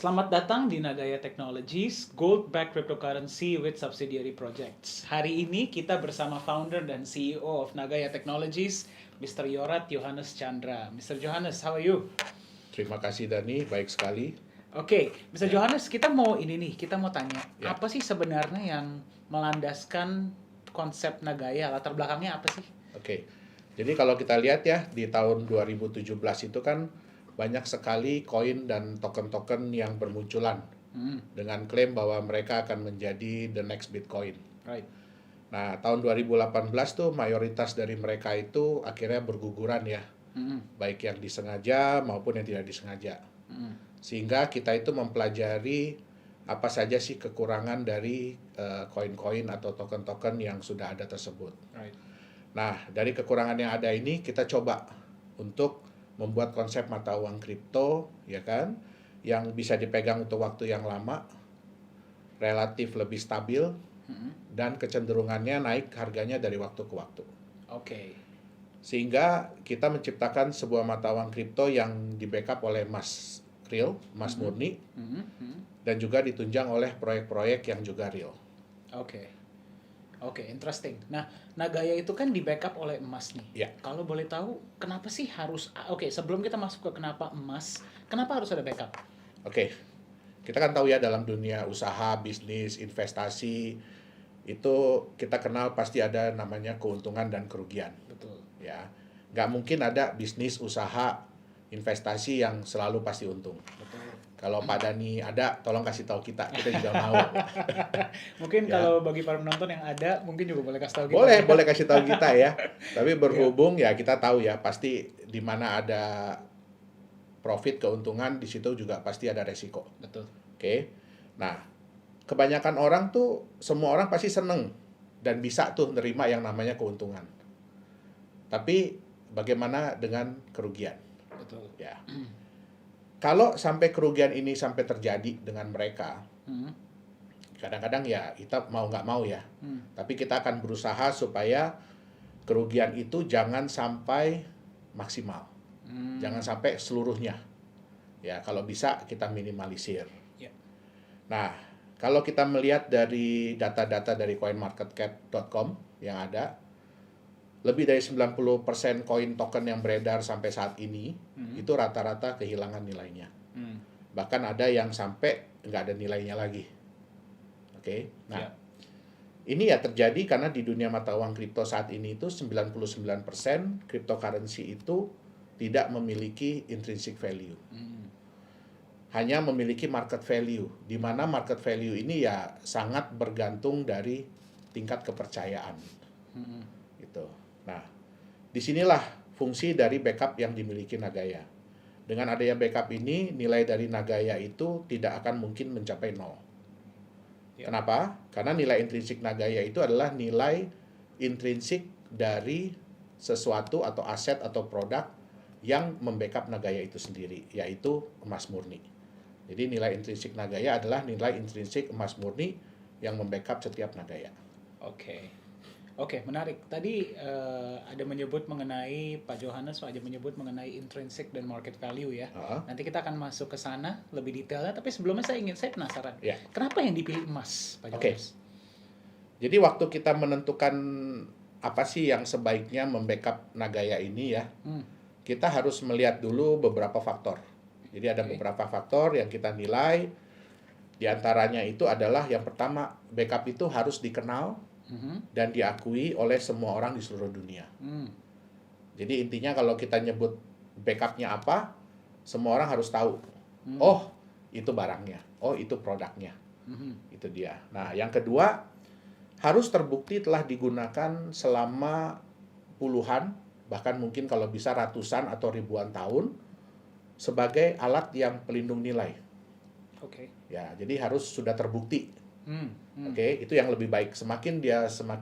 Selamat datang di Nagaya Technologies, Gold-backed cryptocurrency with subsidiary projects. Hari ini kita bersama founder dan CEO of Nagaya Technologies, Mr. Yorat Yohanes Chandra. Mr. Johannes, how are you? Terima kasih Dani, baik sekali. Oke, Mr. Johannes, kita mau tanya, Ya. apa sih sebenarnya yang melandaskan konsep Nagaya? Latar belakangnya apa sih? Oke. Jadi kalau kita lihat ya, di tahun 2017 itu kan banyak sekali koin dan token-token yang bermunculan dengan klaim bahwa mereka akan menjadi the next Bitcoin. Right. Nah, tahun 2018 tuh mayoritas dari mereka itu akhirnya berguguran ya, baik yang disengaja maupun yang tidak disengaja. Sehingga kita itu mempelajari apa saja sih kekurangan dari koin-koin atau token-token yang sudah ada tersebut. Right. Nah, dari kekurangan yang ada ini kita coba untuk membuat konsep mata uang kripto, ya kan, yang bisa dipegang untuk waktu yang lama, relatif lebih stabil, dan kecenderungannya naik harganya dari waktu ke waktu. Oke. Sehingga kita menciptakan sebuah mata uang kripto yang di-backup oleh emas real, emas murni, dan juga ditunjang oleh proyek-proyek yang juga real. Oke. Oke, interesting. Nah, Nagaya itu kan di backup oleh emas nih. Ya. Kalau boleh tahu, kenapa sih harus... Oke, sebelum kita masuk ke kenapa emas, kenapa harus ada backup? Oke, kita kan tahu ya dalam dunia usaha, bisnis, investasi, itu kita kenal pasti ada namanya keuntungan dan kerugian. Betul. Ya, nggak mungkin ada bisnis, usaha, investasi yang selalu pasti untung. Betul. Kalau Pak Dani ada, tolong kasih tahu kita juga mau. Mungkin Ya. kalau bagi para penonton yang ada, mungkin juga boleh kasih tahu kita. Boleh kasih tahu kita ya. Tapi berhubung ya kita tahu ya pasti di mana ada profit keuntungan di situ juga pasti ada resiko. Betul. Oke. Nah, kebanyakan orang tuh semua orang pasti seneng dan bisa tuh nerima yang namanya keuntungan. Tapi bagaimana dengan kerugian? Betul. Ya. Kalau sampai kerugian ini sampai terjadi dengan mereka, kadang-kadang ya kita mau nggak mau ya. Tapi kita akan berusaha supaya kerugian itu jangan sampai maksimal. Jangan sampai seluruhnya. Ya, kalau bisa kita minimalisir. Ya. Nah, kalau kita melihat dari data-data dari coinmarketcap.com yang ada, lebih dari 90% koin token yang beredar sampai saat ini, itu rata-rata kehilangan nilainya. Bahkan ada yang sampai nggak ada nilainya lagi. Oke, nah, ini ya terjadi karena di dunia mata uang kripto saat ini itu 99% cryptocurrency itu tidak memiliki intrinsic value. Hanya memiliki market value, di mana market value ini ya sangat bergantung dari tingkat kepercayaan. Gitu. Nah, disinilah fungsi dari backup yang dimiliki Nagaya. Dengan adanya backup ini, nilai dari Nagaya itu tidak akan mungkin mencapai 0. Ya. Kenapa? Karena nilai intrinsik Nagaya itu adalah nilai intrinsik dari sesuatu atau aset atau produk yang membackup Nagaya itu sendiri, yaitu emas murni. Jadi nilai intrinsik Nagaya adalah nilai intrinsik emas murni yang membackup setiap Nagaya. Oke, menarik. Tadi ada menyebut mengenai Pak Johannes, ada menyebut mengenai intrinsic dan market value ya. Nanti kita akan masuk ke sana lebih detailnya. Tapi sebelumnya saya penasaran. Ya. Kenapa yang dipilih emas, Pak Johannes? Jadi waktu kita menentukan apa sih yang sebaiknya membackup Nagaya ini ya, kita harus melihat dulu beberapa faktor. Jadi ada beberapa faktor yang kita nilai. Di antaranya itu adalah yang pertama, backup itu harus dikenal dan diakui oleh semua orang di seluruh dunia. Jadi intinya kalau kita nyebut backupnya apa, semua orang harus tahu. Oh, itu barangnya. Oh, itu produknya. Itu dia. Nah, yang kedua, harus terbukti telah digunakan selama puluhan, bahkan mungkin kalau bisa ratusan atau ribuan tahun sebagai alat yang pelindung nilai. Oke. Ya, jadi harus sudah terbukti. Oke, itu yang lebih baik. Semakin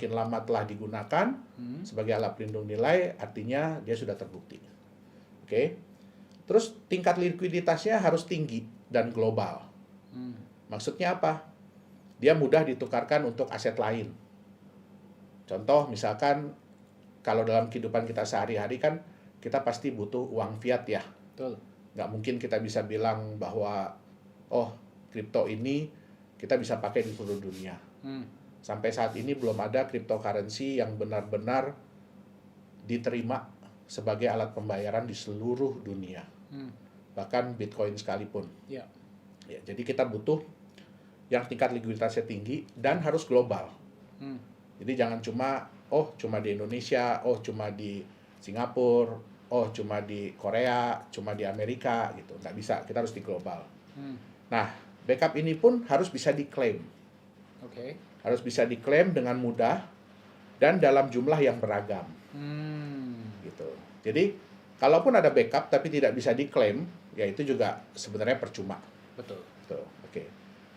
lama telah digunakan sebagai alat pelindung nilai, artinya dia sudah terbukti. Oke. Terus tingkat likuiditasnya harus tinggi dan global. Maksudnya apa? Dia mudah ditukarkan untuk aset lain. Contoh misalkan kalau dalam kehidupan kita sehari-hari kan kita pasti butuh uang fiat ya. Betul. Nggak mungkin kita bisa bilang bahwa oh kripto ini kita bisa pakai di seluruh dunia. Sampai saat ini belum ada cryptocurrency yang benar-benar diterima sebagai alat pembayaran di seluruh dunia. Bahkan Bitcoin sekalipun. Ya. Ya, jadi kita butuh yang tingkat likuiditasnya tinggi dan harus global. Jadi jangan cuma di Indonesia, cuma di Singapura, cuma di Korea, cuma di Amerika gitu. Nggak bisa, kita harus di global. Nah, backup ini pun harus bisa diklaim. Oke. Harus bisa diklaim dengan mudah dan dalam jumlah yang beragam. Gitu. Jadi, kalaupun ada backup tapi tidak bisa diklaim, ya itu juga sebenarnya percuma. Betul. Tuh, oke.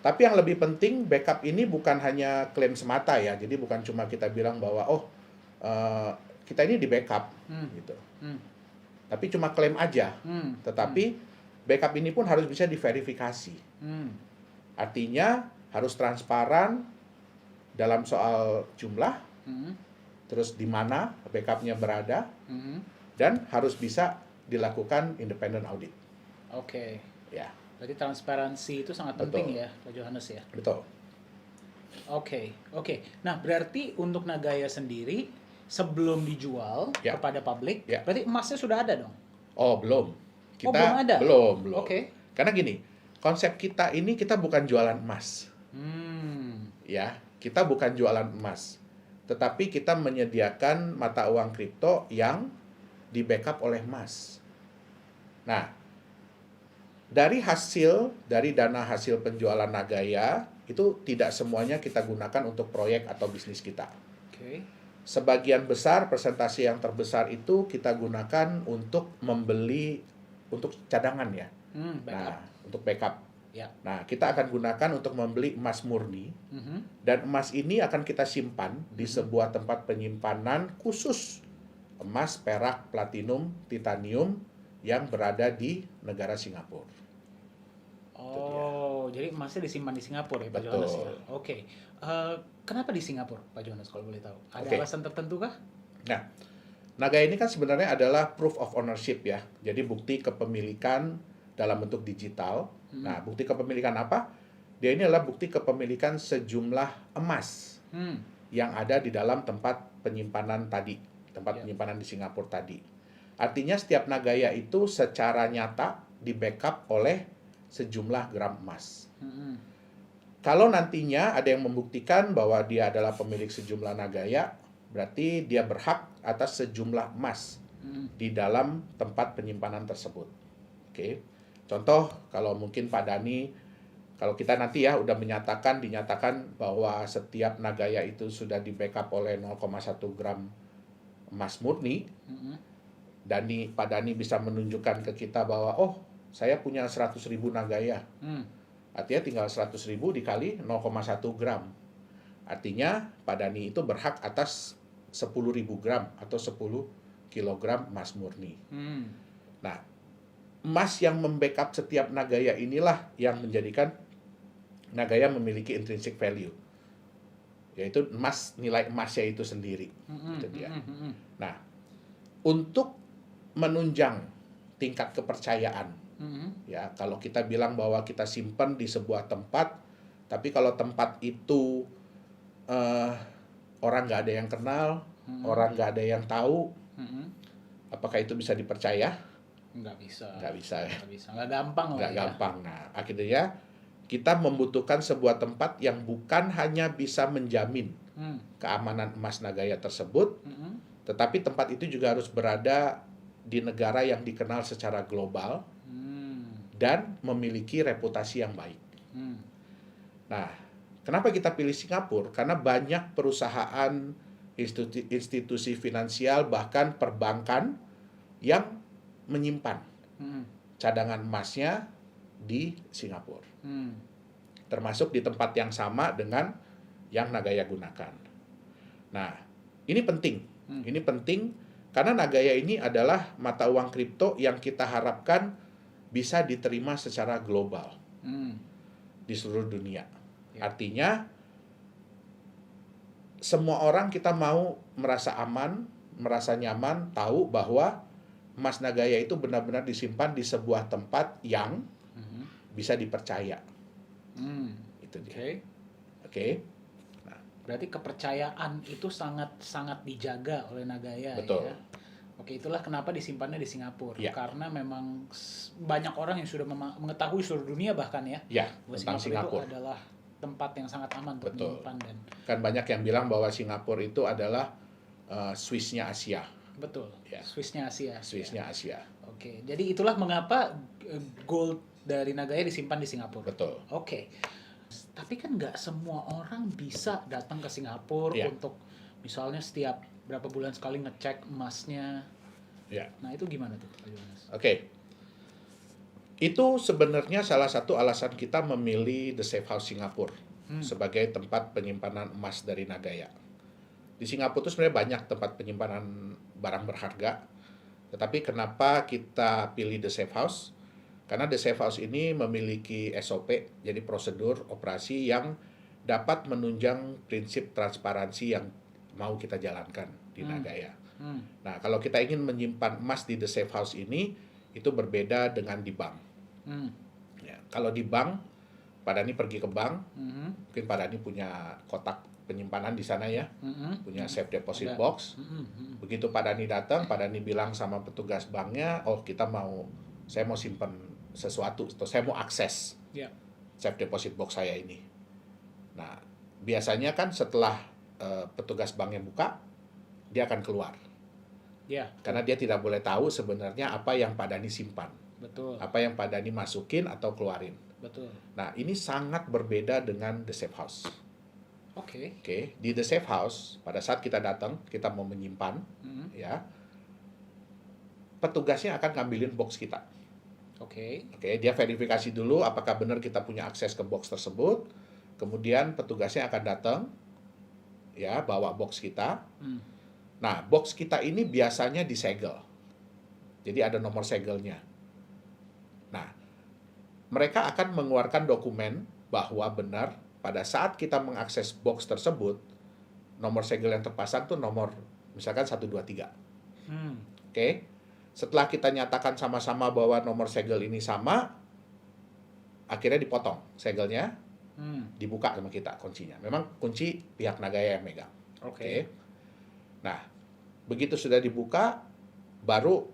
Tapi yang lebih penting, backup ini bukan hanya klaim semata ya. Jadi bukan cuma kita bilang bahwa kita ini di backup gitu. Tapi cuma klaim aja. Tetapi backup ini pun harus bisa diverifikasi. Artinya harus transparan dalam soal jumlah, terus di mana backupnya berada, dan harus bisa dilakukan independent audit. Oke. Ya. Berarti transparansi itu sangat Betul. penting ya, Pak Johannes ya. Betul. Oke. Nah, berarti untuk Nagaya sendiri sebelum dijual Ya. kepada publik, Ya. berarti emasnya sudah ada dong? Oh, belum. Belum ada? Belum. Oke. Karena gini, konsep kita ini kita bukan jualan emas. Ya, kita bukan jualan emas. Tetapi kita menyediakan mata uang kripto yang di-backup oleh emas. Nah, dari dana hasil penjualan Nagaya, itu tidak semuanya kita gunakan untuk proyek atau bisnis kita. Oke. Sebagian besar, persentase yang terbesar itu kita gunakan untuk membeli, untuk cadangan ya. Backup. Nah, untuk backup. Ya. Nah, kita akan gunakan untuk membeli emas murni. Dan emas ini akan kita simpan di sebuah tempat penyimpanan khusus emas, perak, platinum, titanium yang berada di negara Singapura. Oh, jadi emasnya disimpan di Singapura ya, Pak Betul. Johannes ya. Oke. Kenapa di Singapura, Pak Johannes kalau boleh tahu? Ada Oke. alasan tertentu kah? Nah, Nagaya ini kan sebenarnya adalah proof of ownership ya. Jadi bukti kepemilikan dalam bentuk digital. Nah, bukti kepemilikan apa? Dia ini adalah bukti kepemilikan sejumlah emas yang ada di dalam tempat penyimpanan tadi, tempat penyimpanan di Singapura tadi. Artinya setiap Nagaya itu secara nyata di-backup oleh sejumlah gram emas. Kalau nantinya ada yang membuktikan bahwa dia adalah pemilik sejumlah Nagaya, berarti dia berhak atas sejumlah emas di dalam tempat penyimpanan tersebut. Oke. Contoh, kalau mungkin Pak Dani, kalau kita nanti ya udah dinyatakan bahwa setiap Nagaya itu sudah di-backup oleh 0,1 gram emas murni, Pak Dani bisa menunjukkan ke kita bahwa, saya punya 100.000 Nagaya. Artinya tinggal 100.000 dikali 0,1 gram. Artinya Pak Dani itu berhak atas 10.000 gram atau 10 kilogram emas murni. Nah, emas yang membackup setiap Nagaya inilah yang menjadikan Nagaya memiliki intrinsic value, yaitu nilai emasnya itu sendiri. Itu dia. Nah, untuk menunjang tingkat kepercayaan, ya kalau kita bilang bahwa kita simpan di sebuah tempat, tapi kalau tempat itu orang nggak ada yang kenal, orang nggak ada yang tahu, apakah itu bisa dipercaya? Nggak bisa. Nggak bisa ya. Nggak bisa. Nggak gampang lah Nggak ya. gampang. Nah, akhirnya kita membutuhkan sebuah tempat yang bukan hanya bisa menjamin keamanan emas Nagaya tersebut, tetapi tempat itu juga harus berada di negara yang dikenal secara global dan memiliki reputasi yang baik. Nah, kenapa kita pilih Singapura? Karena banyak perusahaan, institusi finansial, bahkan perbankan yang menyimpan cadangan emasnya di Singapura. Termasuk di tempat yang sama dengan yang Nagaya gunakan. Nah, ini penting. Ini penting karena Nagaya ini adalah mata uang kripto yang kita harapkan bisa diterima secara global di seluruh dunia. Artinya semua orang kita mau merasa aman, merasa nyaman, tahu bahwa emas Nagaya itu benar-benar disimpan di sebuah tempat yang bisa dipercaya. Hmm. Itu dia. Oke. Oke. Berarti kepercayaan itu sangat dijaga oleh Nagaya Betul. ya. Oke, itulah kenapa disimpannya di Singapura. Ya. Karena memang banyak orang yang sudah mengetahui seluruh dunia bahkan ya, Ya, bahwa tentang Singapura. itu adalah tempat yang sangat aman untuk Betul. menyimpan dan Kan banyak yang bilang bahwa Singapura itu adalah Swiss-nya Asia. betul. Ya. Swiss-nya Asia. Swiss-nya Asia. Oke, jadi itulah mengapa gold dari Nagaya disimpan di Singapura. Betul. Oke. Tapi kan nggak semua orang bisa datang ke Singapura Iya. untuk misalnya setiap berapa bulan sekali ngecek emasnya. Ya. Nah, itu gimana tuh, Pak Yohanes? Oke. Itu sebenarnya salah satu alasan kita memilih The Safe House Singapura sebagai tempat penyimpanan emas dari Nagaya. Di Singapura itu sebenarnya banyak tempat penyimpanan barang berharga. Tetapi kenapa kita pilih The Safe House? Karena The Safe House ini memiliki SOP, jadi prosedur operasi yang dapat menunjang prinsip transparansi yang mau kita jalankan di Nagaya. Nah, kalau kita ingin menyimpan emas di The Safe House ini, itu berbeda dengan di bank. Ya, kalau di bank, Pak Dhani pergi ke bank, mungkin Pak Dhani punya kotak penyimpanan di sana ya, punya safe deposit Ada. box. Begitu Pak Dhani datang, Pak Dhani bilang sama petugas banknya, oh saya mau simpan sesuatu, atau saya mau akses Ya. safe deposit box saya ini. Nah, biasanya kan setelah petugas banknya buka, dia akan keluar. Ya. Karena dia tidak boleh tahu sebenarnya apa yang Pak Dhani simpan, Betul. apa yang Pak Dhani masukin atau keluarin. Betul. Nah, ini sangat berbeda dengan The Safe House. Oke. Oke, di The Safe House, pada saat kita datang, kita mau menyimpan, ya, petugasnya akan ngambilin box kita. Oke. Oke, dia verifikasi dulu apakah benar kita punya akses ke box tersebut. Kemudian petugasnya akan datang, ya, bawa box kita. Nah, box kita ini biasanya disegel. Jadi ada nomor segelnya. Nah, mereka akan mengeluarkan dokumen bahwa benar pada saat kita mengakses box tersebut, nomor segel yang terpasang tuh nomor misalkan 123. Oke. Setelah kita nyatakan sama-sama bahwa nomor segel ini sama, akhirnya dipotong segelnya, dibuka sama kita kuncinya. Memang kunci pihak Nagaya yang megang. Oke. Nah, begitu sudah dibuka, baru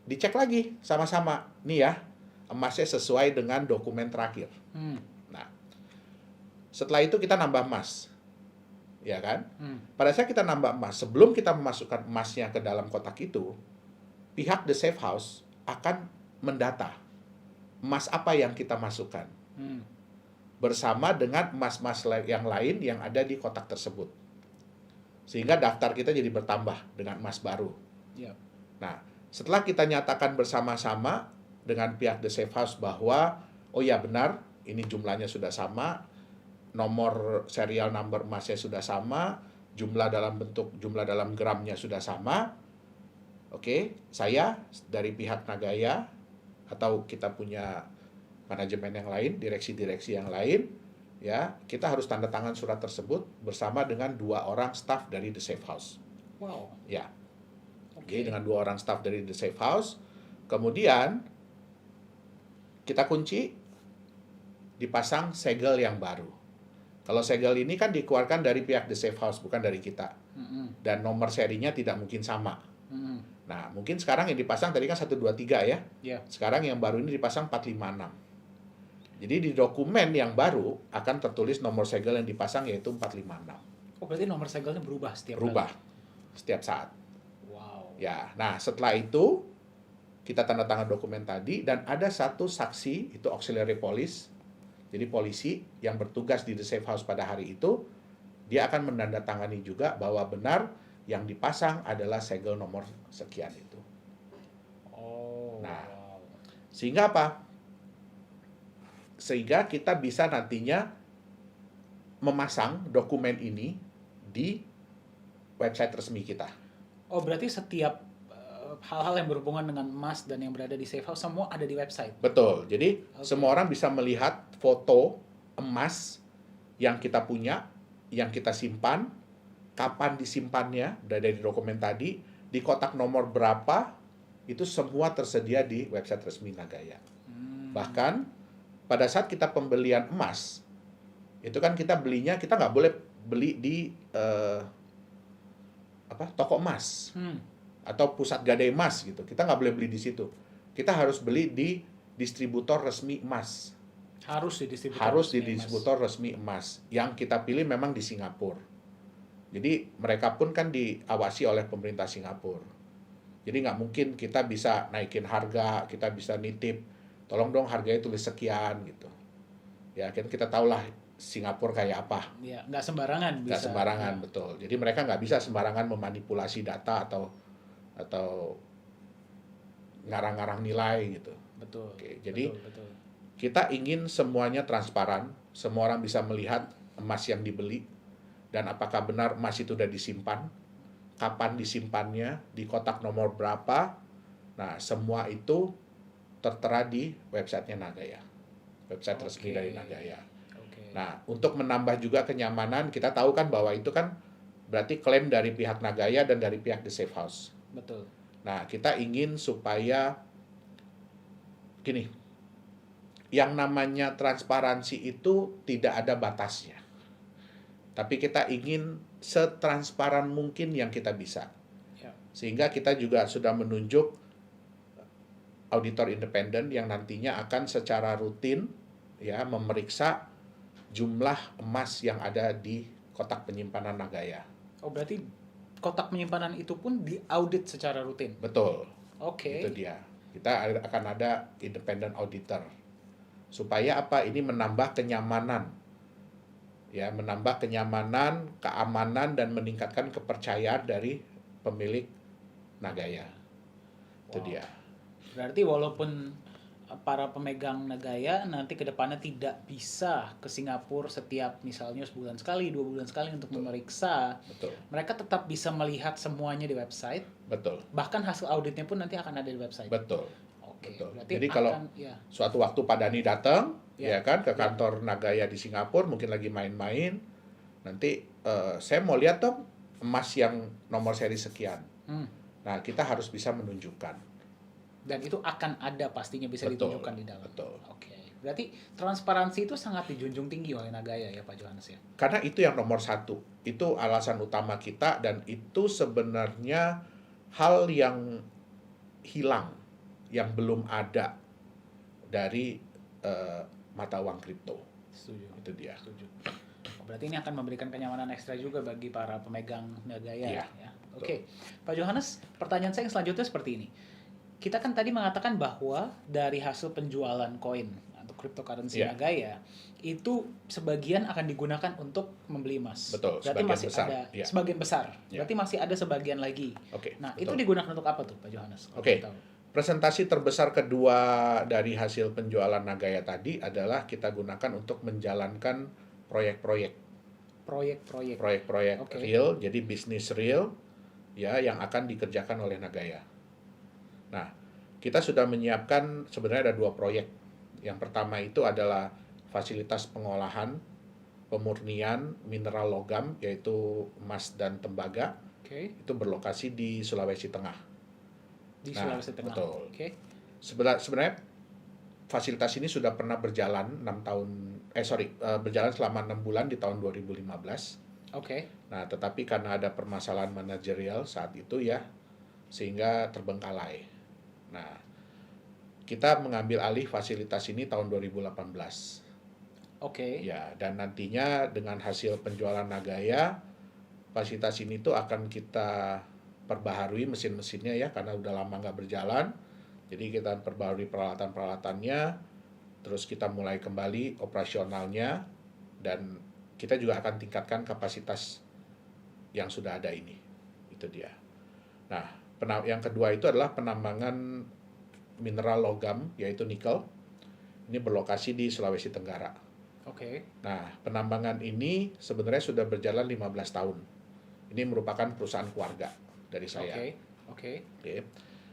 dicek lagi sama-sama. Nih ya, emasnya sesuai dengan dokumen terakhir. Nah, setelah itu kita nambah emas. Ya kan? Pada saat kita nambah emas, sebelum kita memasukkan emasnya ke dalam kotak itu, pihak The Safe House akan mendata emas apa yang kita masukkan. Bersama dengan emas-emas yang lain yang ada di kotak tersebut. Sehingga daftar kita jadi bertambah dengan emas baru. Ya. Nah, setelah kita nyatakan bersama-sama dengan pihak The Safe House bahwa, oh ya benar, ini jumlahnya sudah sama, nomor serial number emasnya sudah sama, jumlah dalam gramnya sudah sama. Oke, saya dari pihak Nagaya atau kita punya manajemen yang lain, direksi-direksi yang lain, ya, kita harus tanda tangan surat tersebut bersama dengan 2 orang staf dari The Safe House. Wow. Ya. Oke. Dengan 2 orang staf dari The Safe House. Kemudian kita kunci, dipasang segel yang baru. Kalau segel ini kan dikeluarkan dari pihak The Safe House, bukan dari kita. Dan nomor serinya tidak mungkin sama. Nah, mungkin sekarang yang dipasang tadi kan 123 ya. Ya. Sekarang yang baru ini dipasang 456. Jadi di dokumen yang baru akan tertulis nomor segel yang dipasang yaitu 456. Oh, berarti nomor segelnya berubah setiap Berubah kali? setiap saat. Wow. Ya, nah setelah itu kita tanda tangan dokumen tadi dan ada satu saksi, itu auxiliary police. Jadi polisi yang bertugas di The Safe House pada hari itu, dia akan menandatangani juga bahwa benar yang dipasang adalah segel nomor sekian itu. Oh. Nah, wow. Sehingga apa? Sehingga kita bisa nantinya memasang dokumen ini di website resmi kita. Oh, berarti setiap hal-hal yang berhubungan dengan emas dan yang berada di Safe House semua ada di website. Betul. Jadi semua orang bisa melihat foto emas yang kita punya, yang kita simpan, kapan disimpannya, dari dokumen tadi, di kotak nomor berapa, itu semua tersedia di website resmi Nagaya. Bahkan pada saat kita pembelian emas, itu kan kita belinya, kita nggak boleh beli di toko emas atau pusat gadai emas gitu. Kita nggak boleh beli di situ. Kita harus beli di distributor resmi emas. Harus di distributor Harus di resmi emas. distributor resmi emas. Yang kita pilih memang di Singapura. Jadi mereka pun kan diawasi oleh pemerintah Singapura. Jadi nggak mungkin kita bisa naikin harga, kita bisa nitip, tolong dong harganya tulis sekian gitu. Ya kan kita tahulah Singapura kayak apa. Ya, nggak sembarangan bisa. Nggak sembarangan, betul. Jadi mereka nggak bisa sembarangan memanipulasi data atau ngarang-ngarang nilai gitu. Betul. Oke, jadi betul. kita ingin semuanya transparan, semua orang bisa melihat emas yang dibeli, dan apakah benar emas itu sudah disimpan, kapan disimpannya, di kotak nomor berapa. Nah, semua itu tertera di websitenya Nagaya, website resmi dari Nagaya. Nah, untuk menambah juga kenyamanan, kita tahu kan bahwa itu kan berarti klaim dari pihak Nagaya dan dari pihak The Safe House. Betul. Nah, kita ingin supaya gini, yang namanya transparansi itu tidak ada batasnya. Tapi kita ingin setransparan mungkin yang kita bisa. Ya. Sehingga kita juga sudah menunjuk auditor independen yang nantinya akan secara rutin ya memeriksa jumlah emas yang ada di kotak penyimpanan Nagaya. Oh, berarti kotak penyimpanan itu pun diaudit secara rutin? Betul. Oke. Itu dia. Kita akan ada independent auditor. Supaya apa? Ini menambah kenyamanan. Ya, menambah kenyamanan, keamanan, dan meningkatkan kepercayaan dari pemilik Nagaya. Itu dia. Berarti walaupun para pemegang Nagaya nanti ke depannya tidak bisa ke Singapura setiap misalnya sebulan sekali, 2 bulan sekali untuk memeriksa. Betul. Mereka tetap bisa melihat semuanya di website. Betul. Bahkan hasil auditnya pun nanti akan ada di website. Betul. Oke. Betul. Berarti Jadi kalau suatu waktu Pak Dhani datang, ya kan ke kantor Nagaya di Singapura, mungkin lagi main-main, nanti saya mau lihat dong emas yang nomor seri sekian. Nah, kita harus bisa menunjukkan. Dan itu akan ada pastinya bisa ditunjukkan di dalam. Betul. Oke. Berarti transparansi itu sangat dijunjung tinggi oleh Nagaya ya Pak Johannes ya? Karena itu yang nomor satu. Itu alasan utama kita, dan itu sebenarnya hal yang hilang, yang belum ada dari mata uang kripto. Setuju. Itu dia. Setuju. Berarti ini akan memberikan kenyamanan ekstra juga bagi para pemegang Nagaya. Iya, Ya. Oke. Pak Johannes, pertanyaan saya yang selanjutnya seperti ini. Kita kan tadi mengatakan bahwa dari hasil penjualan koin atau cryptocurrency Nagaya itu sebagian akan digunakan untuk membeli emas. Betul. Berarti masih besar. ada sebagian besar. Ya. Berarti masih ada sebagian lagi. Oke. Nah, betul. itu digunakan untuk apa tuh Pak Johannes? Oke. Presentasi terbesar kedua dari hasil penjualan Nagaya tadi adalah kita gunakan untuk menjalankan proyek-proyek real, jadi bisnis real ya yang akan dikerjakan oleh Nagaya. Nah, kita sudah menyiapkan sebenarnya ada 2 proyek. Yang pertama itu adalah fasilitas pengolahan, pemurnian mineral logam yaitu emas dan tembaga. Itu berlokasi di Sulawesi Tengah. Sulawesi Tengah. Betul. Sebenarnya fasilitas ini sudah pernah berjalan berjalan selama 6 bulan di tahun 2015. Nah, tetapi karena ada permasalahan manajerial saat itu ya, sehingga terbengkalai. Nah, kita mengambil alih fasilitas ini tahun 2018. Ya, dan nantinya dengan hasil penjualan Nagaya, fasilitas ini tuh akan kita perbaharui mesin-mesinnya ya, karena udah lama nggak berjalan. Jadi kita perbaharui peralatan-peralatannya, terus kita mulai kembali operasionalnya, dan kita juga akan tingkatkan kapasitas yang sudah ada ini. Itu dia. Nah, yang kedua itu adalah penambangan mineral logam, yaitu nikel. Ini berlokasi di Sulawesi Tenggara. Nah, penambangan ini sebenarnya sudah berjalan 15 tahun. Ini merupakan perusahaan keluarga dari saya.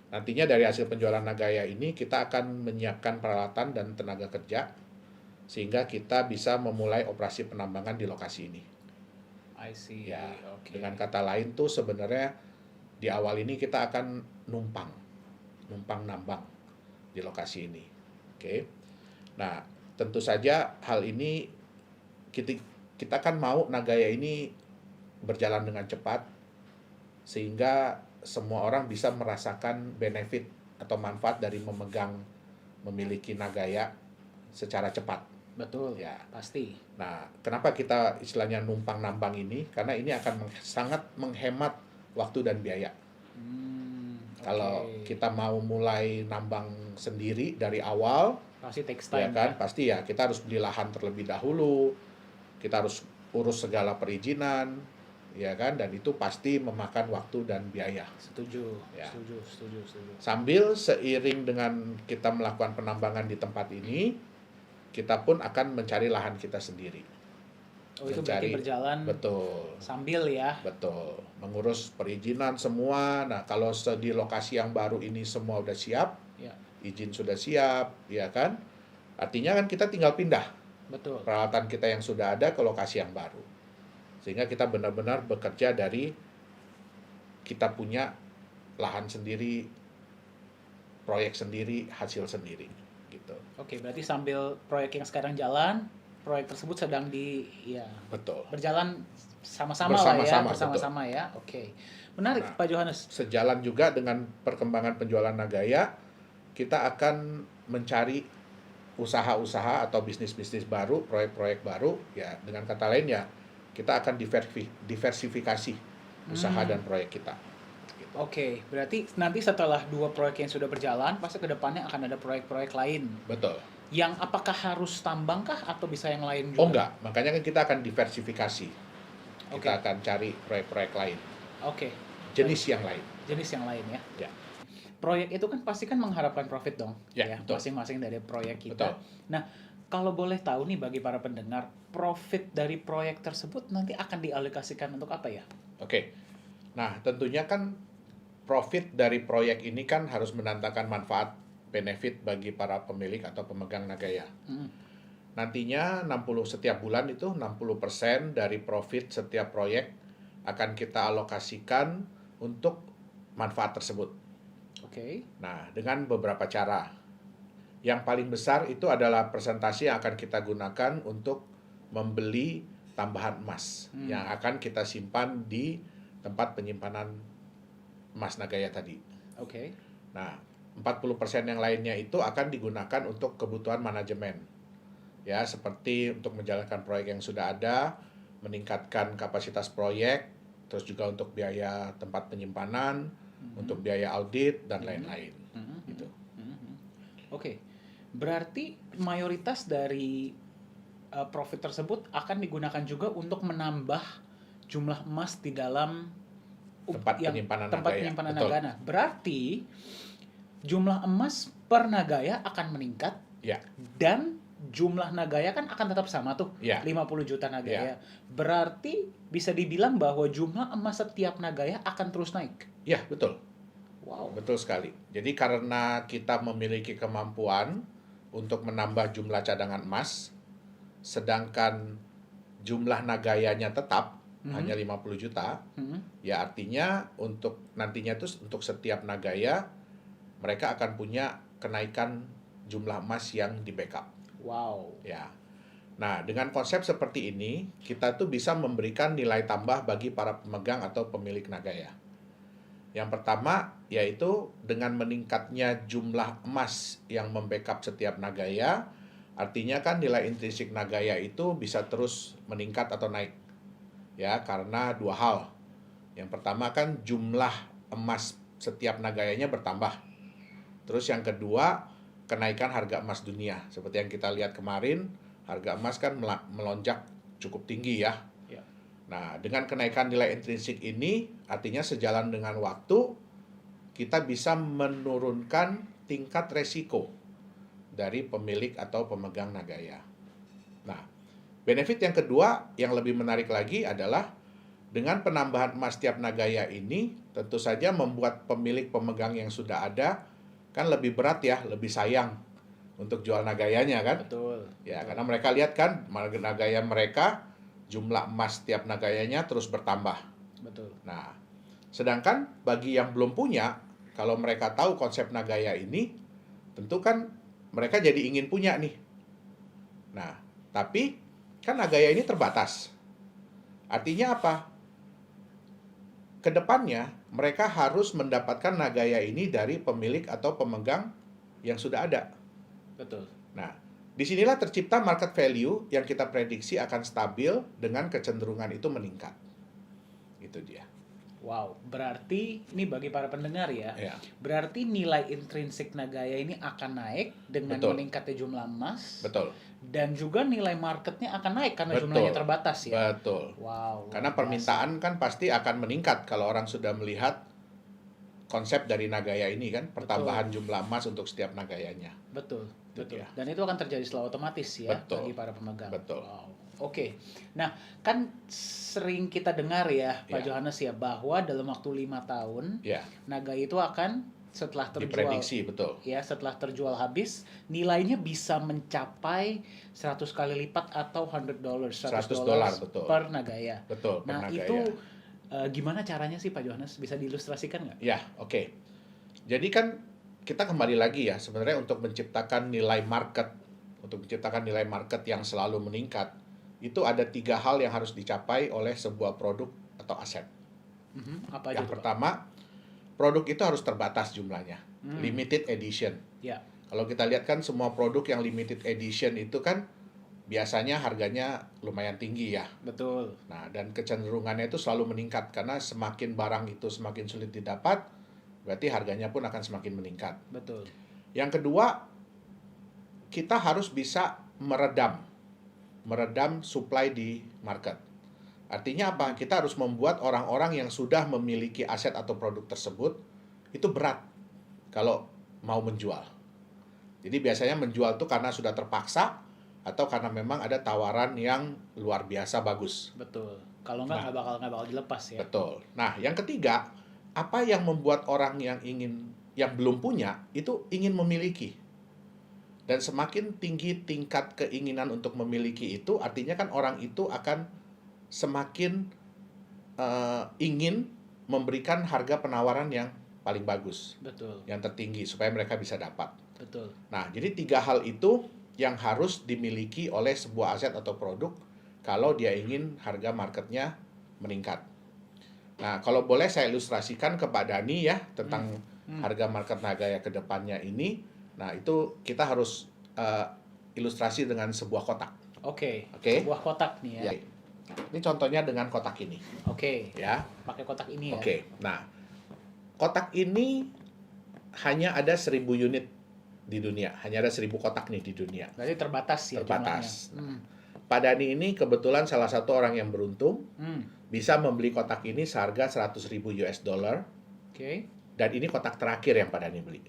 Nantinya dari hasil penjualan Nagaya ini kita akan menyiapkan peralatan dan tenaga kerja sehingga kita bisa memulai operasi penambangan di lokasi ini. Ya, dengan kata lain tuh sebenarnya di awal ini kita akan numpang nambang di lokasi ini. Nah, tentu saja hal ini kita kita kan mau Nagaya ini berjalan dengan cepat sehingga semua orang bisa merasakan benefit atau manfaat dari memiliki Nagaya secara cepat. Betul. Ya. Pasti. Nah, kenapa kita istilahnya numpang nambang ini? Karena ini akan sangat menghemat waktu dan biaya. Kalau Oke. kita mau mulai nambang sendiri dari awal, Pasti takes ya time. kan, pasti ya kita harus beli lahan terlebih dahulu, kita harus urus segala perizinan, ya kan, dan itu pasti memakan waktu dan biaya. Setuju. Ya. Setuju. Sambil seiring dengan kita melakukan penambangan di tempat ini, kita pun akan mencari lahan kita sendiri. Oh, itu berarti berjalan Betul. sambil ya. Betul, mengurus perizinan semua. Nah, kalau di lokasi yang baru ini semua udah siap, Ya. izin sudah siap, ya kan? Artinya kan kita tinggal pindah Betul. peralatan kita yang sudah ada ke lokasi yang baru. Sehingga kita benar-benar bekerja dari kita punya lahan sendiri, proyek sendiri, hasil sendiri, gitu. Oke, berarti sambil proyek yang sekarang jalan, proyek tersebut sedang Betul. berjalan sama-sama lah ya, Bersama-sama, bersama-sama ya. Oke. Menarik, Nah, Pak Johannes. Sejalan juga dengan perkembangan penjualan Nagaya, kita akan mencari usaha-usaha atau bisnis-bisnis baru, proyek-proyek baru, ya dengan kata lain ya, kita akan diversifikasi usaha dan proyek kita. Gitu. Oke, berarti nanti setelah 2 proyek yang sudah berjalan, pasti ke depannya akan ada proyek-proyek lain. Betul. Yang apakah harus tambang kah atau bisa yang lain juga? Oh enggak, makanya kan kita akan diversifikasi. Kita Oke. akan cari proyek-proyek lain, Oke, jenis yang lain. jenis yang lain ya. Ya. Proyek itu kan pasti kan mengharapkan profit dong, Ya, betul. masing-masing dari proyek kita. Betul. Nah, kalau boleh tahu nih bagi para pendengar, profit dari proyek tersebut nanti akan dialokasikan untuk apa ya? Oke. Nah, tentunya kan profit dari proyek ini kan harus mendatangkan manfaat benefit bagi para pemilik atau pemegang Nagaya. Mm. Nantinya 60 setiap bulan itu 60% dari profit setiap proyek akan kita alokasikan untuk manfaat tersebut. Oke. Nah, dengan beberapa cara. Yang paling besar itu adalah persentase yang akan kita gunakan untuk membeli tambahan emas yang akan kita simpan di tempat penyimpanan emas Nagaya tadi. Oke. Nah, 40% yang lainnya itu akan digunakan untuk kebutuhan manajemen. Ya, seperti untuk menjalankan proyek yang sudah ada, meningkatkan kapasitas proyek, terus juga untuk biaya tempat penyimpanan, untuk biaya audit dan lain-lain. Gitu. Oke. Berarti mayoritas dari profit tersebut akan digunakan juga untuk menambah jumlah emas di dalam Tempat penyimpanan tempat Nagaya. penyimpanan Betul. Nagaya. Berarti jumlah emas per Nagaya akan meningkat Ya, dan jumlah Nagaya kan akan tetap sama tuh, Ya. 50 juta Nagaya. Berarti bisa dibilang bahwa jumlah emas setiap Nagaya akan terus naik. ya betul. Wow. Betul sekali. Jadi karena kita memiliki kemampuan untuk menambah jumlah cadangan emas, sedangkan jumlah Nagayanya tetap hanya 50 juta, ya artinya untuk nantinya itu untuk setiap Nagaya mereka akan punya kenaikan jumlah emas yang di backup. Wow. Ya. Nah, dengan konsep seperti ini, kita tuh bisa memberikan nilai tambah bagi para pemegang atau pemilik Nagaya. Yang pertama, yaitu dengan meningkatnya jumlah emas yang membackup setiap Nagaya, artinya kan nilai intrinsik Nagaya itu bisa terus meningkat atau naik. Ya, karena 2 hal. Yang pertama kan jumlah emas setiap Nagayanya bertambah. Terus yang kedua, kenaikan harga emas dunia. Seperti yang kita lihat kemarin, harga emas kan melonjak cukup tinggi ya. Ya. Nah, dengan kenaikan nilai intrinsik ini, artinya sejalan dengan waktu, kita bisa menurunkan tingkat resiko dari pemilik atau pemegang Nagaya. Nah, benefit yang kedua yang lebih menarik lagi adalah dengan penambahan emas tiap Nagaya ini, tentu saja membuat pemilik pemegang yang sudah ada kan lebih berat ya, lebih sayang untuk jual Nagayanya kan. Betul. Ya, karena mereka lihat kan Nagaya mereka, jumlah emas tiap Nagayanya terus bertambah. Betul. Nah, sedangkan bagi yang belum punya, kalau mereka tahu konsep Nagaya ini, tentu kan mereka jadi ingin punya nih. Nah, tapi kan Nagaya ini terbatas. Artinya apa? Kedepannya mereka harus mendapatkan Nagaya ini dari pemilik atau pemegang yang sudah ada. Betul. Nah, disinilah tercipta market value yang kita prediksi akan stabil dengan kecenderungan itu meningkat. Itu dia. Wow, berarti ini bagi para pendengar ya. Ya. Berarti nilai intrinsik Nagaya ini akan naik dengan Betul. meningkatnya jumlah emas. Betul. Dan juga nilai marketnya akan naik karena Betul. jumlahnya terbatas ya. Betul. Wow. Karena luar biasa. permintaan kan pasti akan meningkat kalau orang sudah melihat konsep dari Nagaya ini kan, pertambahan jumlah emas untuk setiap Nagayanya. Betul, Itu betul. dia. Dan itu akan terjadi secara otomatis ya Betul. bagi para pemegang. Betul. Wow. Oke. Nah, kan sering kita dengar ya, Pak Ya. Johannes ya, bahwa dalam waktu 5 tahun Ya, Nagaya itu akan setelah terjual diprediksi betul. ya, setelah terjual habis, nilainya bisa mencapai 100 kali lipat atau $100, $100, betul. per Nagaya. Betul, per Nah, Nagaya. itu gimana caranya sih Pak Johannes? Bisa diilustrasikan nggak? Ya, oke. Jadi kan kita kembali lagi ya, sebenarnya untuk menciptakan nilai market, yang selalu meningkat, itu ada 3 hal yang harus dicapai oleh sebuah produk atau aset. Apa aja Yang tuh, Pak? pertama, produk itu harus terbatas jumlahnya, Hmm. limited edition. Ya, Kalau kita lihat kan semua produk yang limited edition itu kan biasanya harganya lumayan tinggi ya. betul. Nah, dan kecenderungannya itu selalu meningkat karena semakin barang itu semakin sulit didapat, berarti harganya pun akan semakin meningkat. Betul. Yang kedua, kita harus bisa meredam supply di market. Artinya apa? Kita harus membuat orang-orang yang sudah memiliki aset atau produk tersebut itu berat kalau mau menjual. Jadi biasanya menjual itu karena sudah terpaksa atau karena memang ada tawaran yang luar biasa bagus. Betul. Kalau nggak nggak bakal dilepas ya. Betul. Nah, yang ketiga, apa yang membuat orang yang belum punya itu ingin memiliki? Dan semakin tinggi tingkat keinginan untuk memiliki itu, artinya kan orang itu akan semakin ingin memberikan harga penawaran yang paling bagus, Betul. yang tertinggi supaya mereka bisa dapat. Betul. Nah, jadi 3 hal itu yang harus dimiliki oleh sebuah aset atau produk kalau dia ingin harga marketnya meningkat. Nah, kalau boleh saya ilustrasikan ke Pak Dani ya tentang harga market Nagaya ke depannya ini. Nah, itu kita harus ilustrasi dengan sebuah kotak. Oke. Oke. Sebuah kotak nih ya. Ya. Ini contohnya dengan kotak ini, Oke. ya. Pakai kotak ini ya. Oke. Nah, kotak ini hanya ada 1000 unit di dunia. Hanya ada 1000 kotak nih di dunia. Berarti terbatas ya Terbatas. jumlahnya. Pak Dani ini kebetulan salah satu orang yang beruntung Hmm. bisa membeli kotak ini seharga 100.000 US dollar Oke. dan ini kotak terakhir yang Pak Dani beli.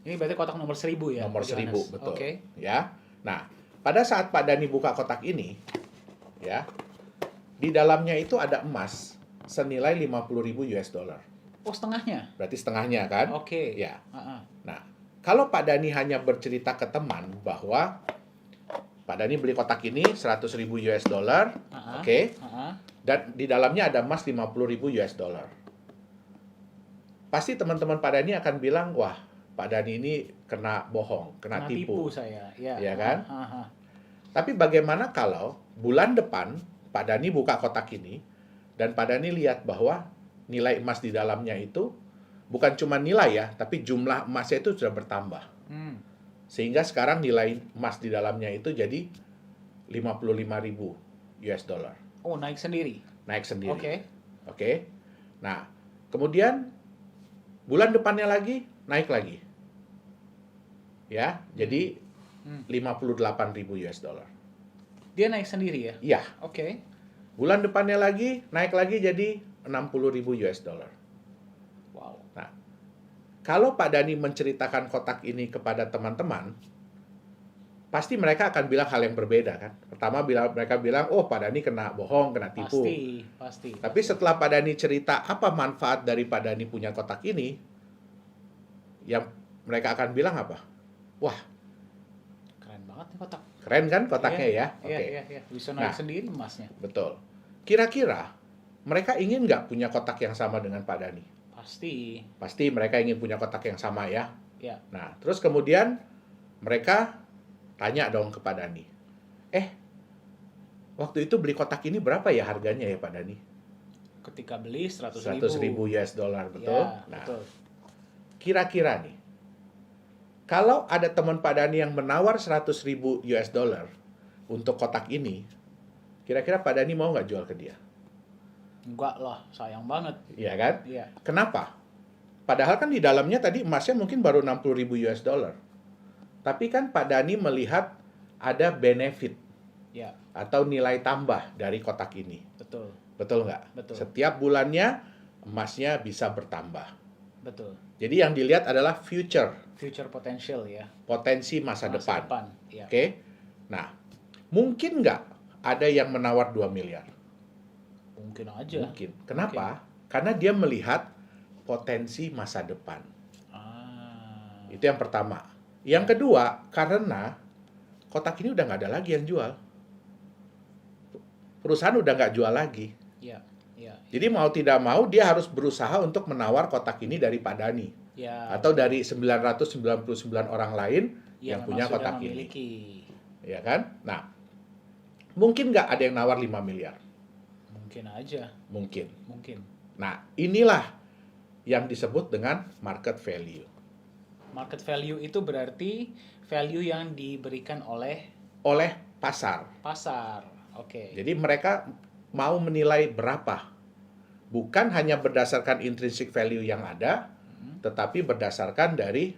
Ini berarti kotak nomor 1000 ya. Nomor Pak 1000, Johannes? betul. Oke. Ya. Nah, pada saat Pak Dani buka kotak ini, ya, di dalamnya itu ada emas senilai 50.000 US dollar. Oh, setengahnya. Berarti setengahnya kan? Oke. Ya. Ah, ah. Nah, kalau Pak Dani hanya bercerita ke teman bahwa Pak Dani beli kotak ini 100.000 US dollar, Ah, ah. oke, Ah, ah. dan di dalamnya ada emas 50.000 US dollar. Pasti teman-teman Pak Dani akan bilang, wah, Pak Dani ini kena bohong, kena tipu. saya. Ya. Iya kan? Ah, ah, ah. Tapi bagaimana kalau bulan depan Pak Dani buka kotak ini dan Pak Dani lihat bahwa nilai emas di dalamnya itu bukan cuma nilai ya, tapi jumlah emasnya itu sudah bertambah. Hmm. Sehingga sekarang nilai emas di dalamnya itu jadi 55.000 US dollar. Oh, naik sendiri. Naik sendiri. Oke. Oke. Nah, kemudian bulan depannya lagi naik lagi. Ya, jadi 58.000 US dollar. Dia naik sendiri ya. Iya, Oke. bulan depannya lagi naik lagi jadi 60.000 US dollar. Wow. Nah, kalau Pak Dani menceritakan kotak ini kepada teman-teman, pasti mereka akan bilang hal yang berbeda kan. Pertama mereka bilang, oh Pak Dani kena bohong, kena tipu. Pasti. Tapi setelah Pak Dani cerita apa manfaat dari Pak Dani punya kotak ini, yang mereka akan bilang apa? Wah, Keren banget nih kotak. keren kan kotaknya ya? Iya. Bisa naik Nah. sendiri emasnya. Betul. Kira-kira mereka ingin nggak punya kotak yang sama dengan Pak Dani? Pasti. Pasti mereka ingin punya kotak yang sama ya. Ya. Nah, terus kemudian mereka tanya dong ke Pak Dani, waktu itu beli kotak ini berapa ya harganya ya Pak Dani? Ketika beli 100 100.000 US dollar, betul? Ya, Nah, betul. kira-kira nih, kalau ada teman Pak Dani yang menawar 100.000 US dollar untuk kotak ini, kira-kira Pak Dani mau nggak jual ke dia? Enggak lah, sayang banget. Iya kan? Iya. Kenapa? Padahal kan di dalamnya tadi emasnya mungkin baru 60.000 US dollar. Tapi kan Pak Dani melihat ada benefit Ya, atau nilai tambah dari kotak ini. betul. Betul nggak? Betul. Setiap bulannya emasnya bisa bertambah. Betul. Jadi yang dilihat adalah future, Future potential ya. potensi masa depan. Ya. Oke? Nah, mungkin nggak ada yang menawar 2 miliar? Mungkin aja. Mungkin. Kenapa? Karena dia melihat potensi masa depan. Ah. Itu yang pertama. Yang kedua, karena kotak ini udah nggak ada lagi yang jual. Perusahaan udah nggak jual lagi. Ya, ya. Jadi mau tidak mau dia harus berusaha untuk menawar kotak ini dari Pak Dani. Ya. Atau dari 999 orang lain yang punya memang kotak sudah ini. memiliki. Ya kan? Nah, mungkin nggak ada yang nawar 5 miliar? Mungkin aja. Mungkin. Mungkin. Nah, inilah yang disebut dengan market value. Market value itu berarti value yang diberikan oleh Oleh pasar. pasar. Oke. Jadi mereka mau menilai berapa. Bukan hanya berdasarkan intrinsic value yang ada, tetapi berdasarkan dari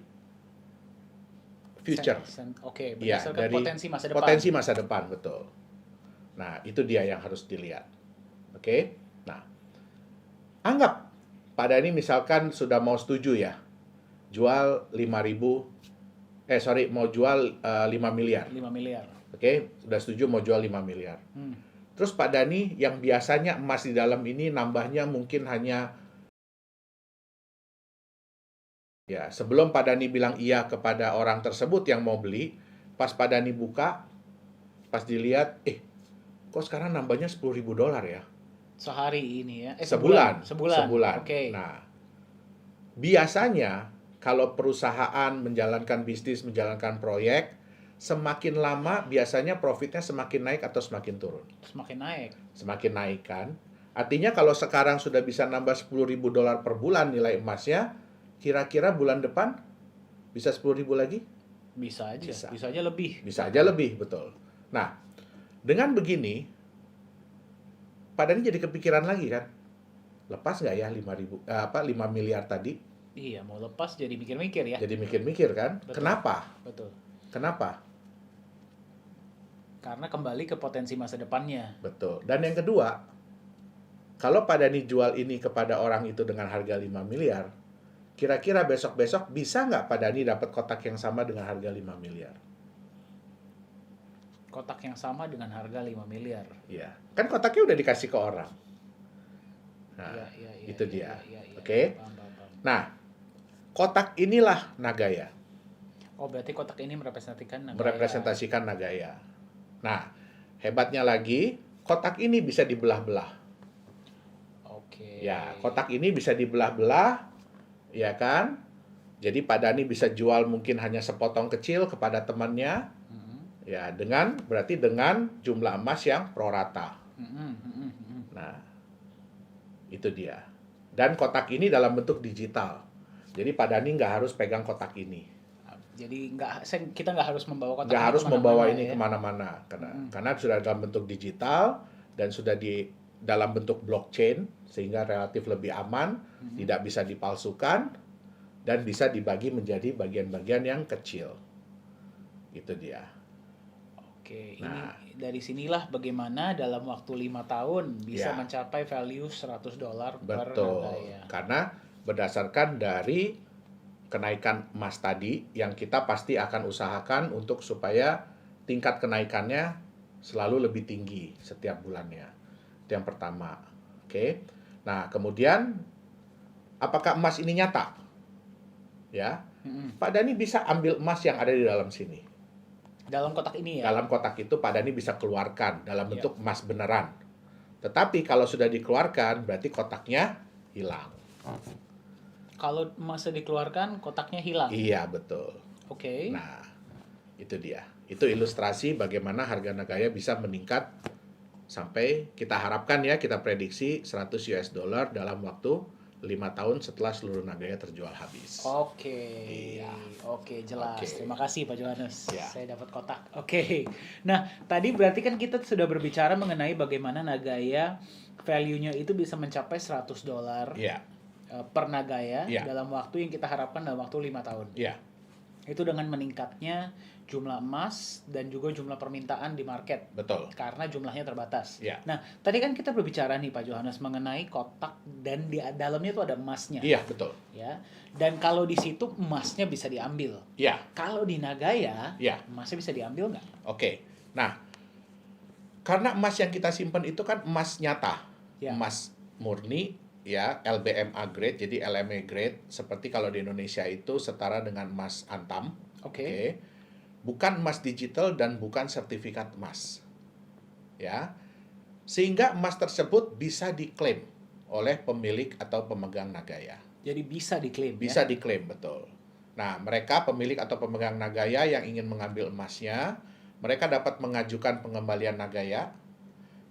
future. Oke, Iya, berdasarkan dari potensi masa depan. potensi masa depan, betul. Nah, itu dia yang harus dilihat. Oke? Nah, anggap Pak Dani misalkan sudah mau setuju ya, jual 5.000, mau jual 5 miliar. 5 miliar. Oke, sudah setuju mau jual 5 miliar. Terus Pak Dani yang biasanya emas di dalam ini nambahnya mungkin hanya, ya sebelum Pak Dani bilang iya kepada orang tersebut yang mau beli, pas Pak Dani buka, pas dilihat, kok sekarang nambahnya 10.000 dolar ya? Sehari ini ya? Sebulan. Sebulan. Oke. Nah, biasanya kalau perusahaan menjalankan bisnis, menjalankan proyek, semakin lama biasanya profitnya semakin naik atau semakin turun? Semakin naik. Semakin naik kan? Artinya kalau sekarang sudah bisa nambah 10.000 dolar per bulan nilai emasnya, kira-kira bulan depan bisa 10.000 lagi? Bisa aja. Bisa. Bisa aja lebih. Bisa aja lebih, betul. Nah, dengan begini, Pak Dani jadi kepikiran lagi kan? Lepas nggak ya 5 miliar tadi? Iya, mau lepas jadi mikir-mikir ya. Jadi mikir-mikir kan? Betul. Kenapa? Betul. Kenapa? Karena kembali ke potensi masa depannya. Betul. Dan yang kedua, kalau Pak Dani jual ini kepada orang itu dengan harga 5 miliar, kira-kira besok-besok bisa nggak Pak Dani dapat kotak yang sama dengan harga 5 miliar? Kotak yang sama dengan harga 5 miliar. Iya. Kan kotaknya udah dikasih ke orang. Nah, Iya, itu dia. Iya. Oke? Paham, paham, paham. Nah, kotak inilah Nagaya. Oh, berarti kotak ini merepresentasikan Nagaya. Merepresentasikan Nagaya. Nah, hebatnya lagi, kotak ini bisa dibelah-belah. Oke. Ya, kotak ini bisa dibelah-belah, ya kan? Jadi Pak Dani bisa jual mungkin hanya sepotong kecil kepada temannya, ya berarti dengan jumlah emas yang prorata. Nah, itu dia. Dan kotak ini dalam bentuk digital. Jadi Pak Dani nggak harus pegang kotak ini. Jadi kita nggak harus membawa kotak Nggak ini harus kemana-mana membawa ini ya? kemana-mana karena sudah dalam bentuk digital dan sudah dalam bentuk blockchain sehingga relatif lebih aman, tidak bisa dipalsukan dan bisa dibagi menjadi bagian-bagian yang kecil. Itu dia. Oke, Nah. ini dari sinilah bagaimana dalam waktu 5 tahun bisa Ya. mencapai value $100 per Betul. Nagaya. Karena berdasarkan dari kenaikan emas tadi yang kita pasti akan usahakan untuk supaya tingkat kenaikannya selalu lebih tinggi setiap bulannya. Itu yang pertama. Oke. Nah, kemudian apakah emas ini nyata? Ya. Pak Dani bisa ambil emas yang ada di dalam sini. Dalam kotak ini ya? Dalam kotak itu Pak Dani bisa keluarkan dalam bentuk emas beneran. Tetapi kalau sudah dikeluarkan berarti kotaknya hilang. Kalau emasnya dikeluarkan, kotaknya hilang? Iya, betul. Oke. Nah, Itu dia. Itu ilustrasi bagaimana harga Nagaya bisa meningkat sampai kita harapkan ya, kita prediksi 100 US dollar dalam waktu 5 tahun setelah seluruh Nagaya terjual habis. Oke, Iya. oke, jelas. Oke. Terima kasih Pak Johannes. Ya. Saya dapat kotak. Oke. Nah, tadi berarti kan kita sudah berbicara mengenai bagaimana Nagaya value-nya itu bisa mencapai 100 dolar Iya, per Nagaya Ya. dalam waktu yang kita harapkan dalam waktu 5 tahun. iya, Itu dengan meningkatnya jumlah emas dan juga jumlah permintaan di market betul. karena jumlahnya terbatas. Ya. Nah, tadi kan kita berbicara nih Pak Johannes mengenai kotak dan di dalamnya itu ada emasnya. Iya, betul. Ya. Dan kalau di situ emasnya bisa diambil. Iya, Kalau di Nagaya, iya. emasnya bisa diambil nggak? Oke. Nah, karena emas yang kita simpan itu kan emas nyata. Ya. Emas murni ya, LBMA grade, jadi LME grade seperti kalau di Indonesia itu setara dengan emas antam. Oke. Bukan emas digital dan bukan sertifikat emas. Ya. Sehingga emas tersebut bisa diklaim oleh pemilik atau pemegang Nagaya. Jadi bisa diklaim Bisa ya? diklaim, betul. Nah, mereka pemilik atau pemegang Nagaya yang ingin mengambil emasnya, mereka dapat mengajukan pengembalian Nagaya,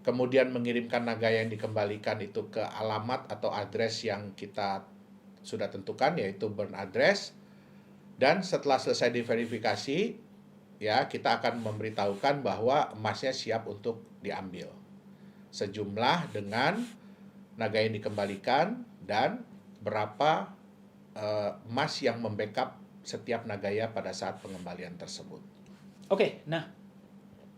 kemudian mengirimkan Nagaya yang dikembalikan itu ke alamat atau address yang kita sudah tentukan, yaitu burn address. Dan setelah selesai diverifikasi, ya kita akan memberitahukan bahwa emasnya siap untuk diambil. Sejumlah dengan Nagaya yang dikembalikan dan berapa emas yang membackup setiap Nagaya pada saat pengembalian tersebut. Oke, nah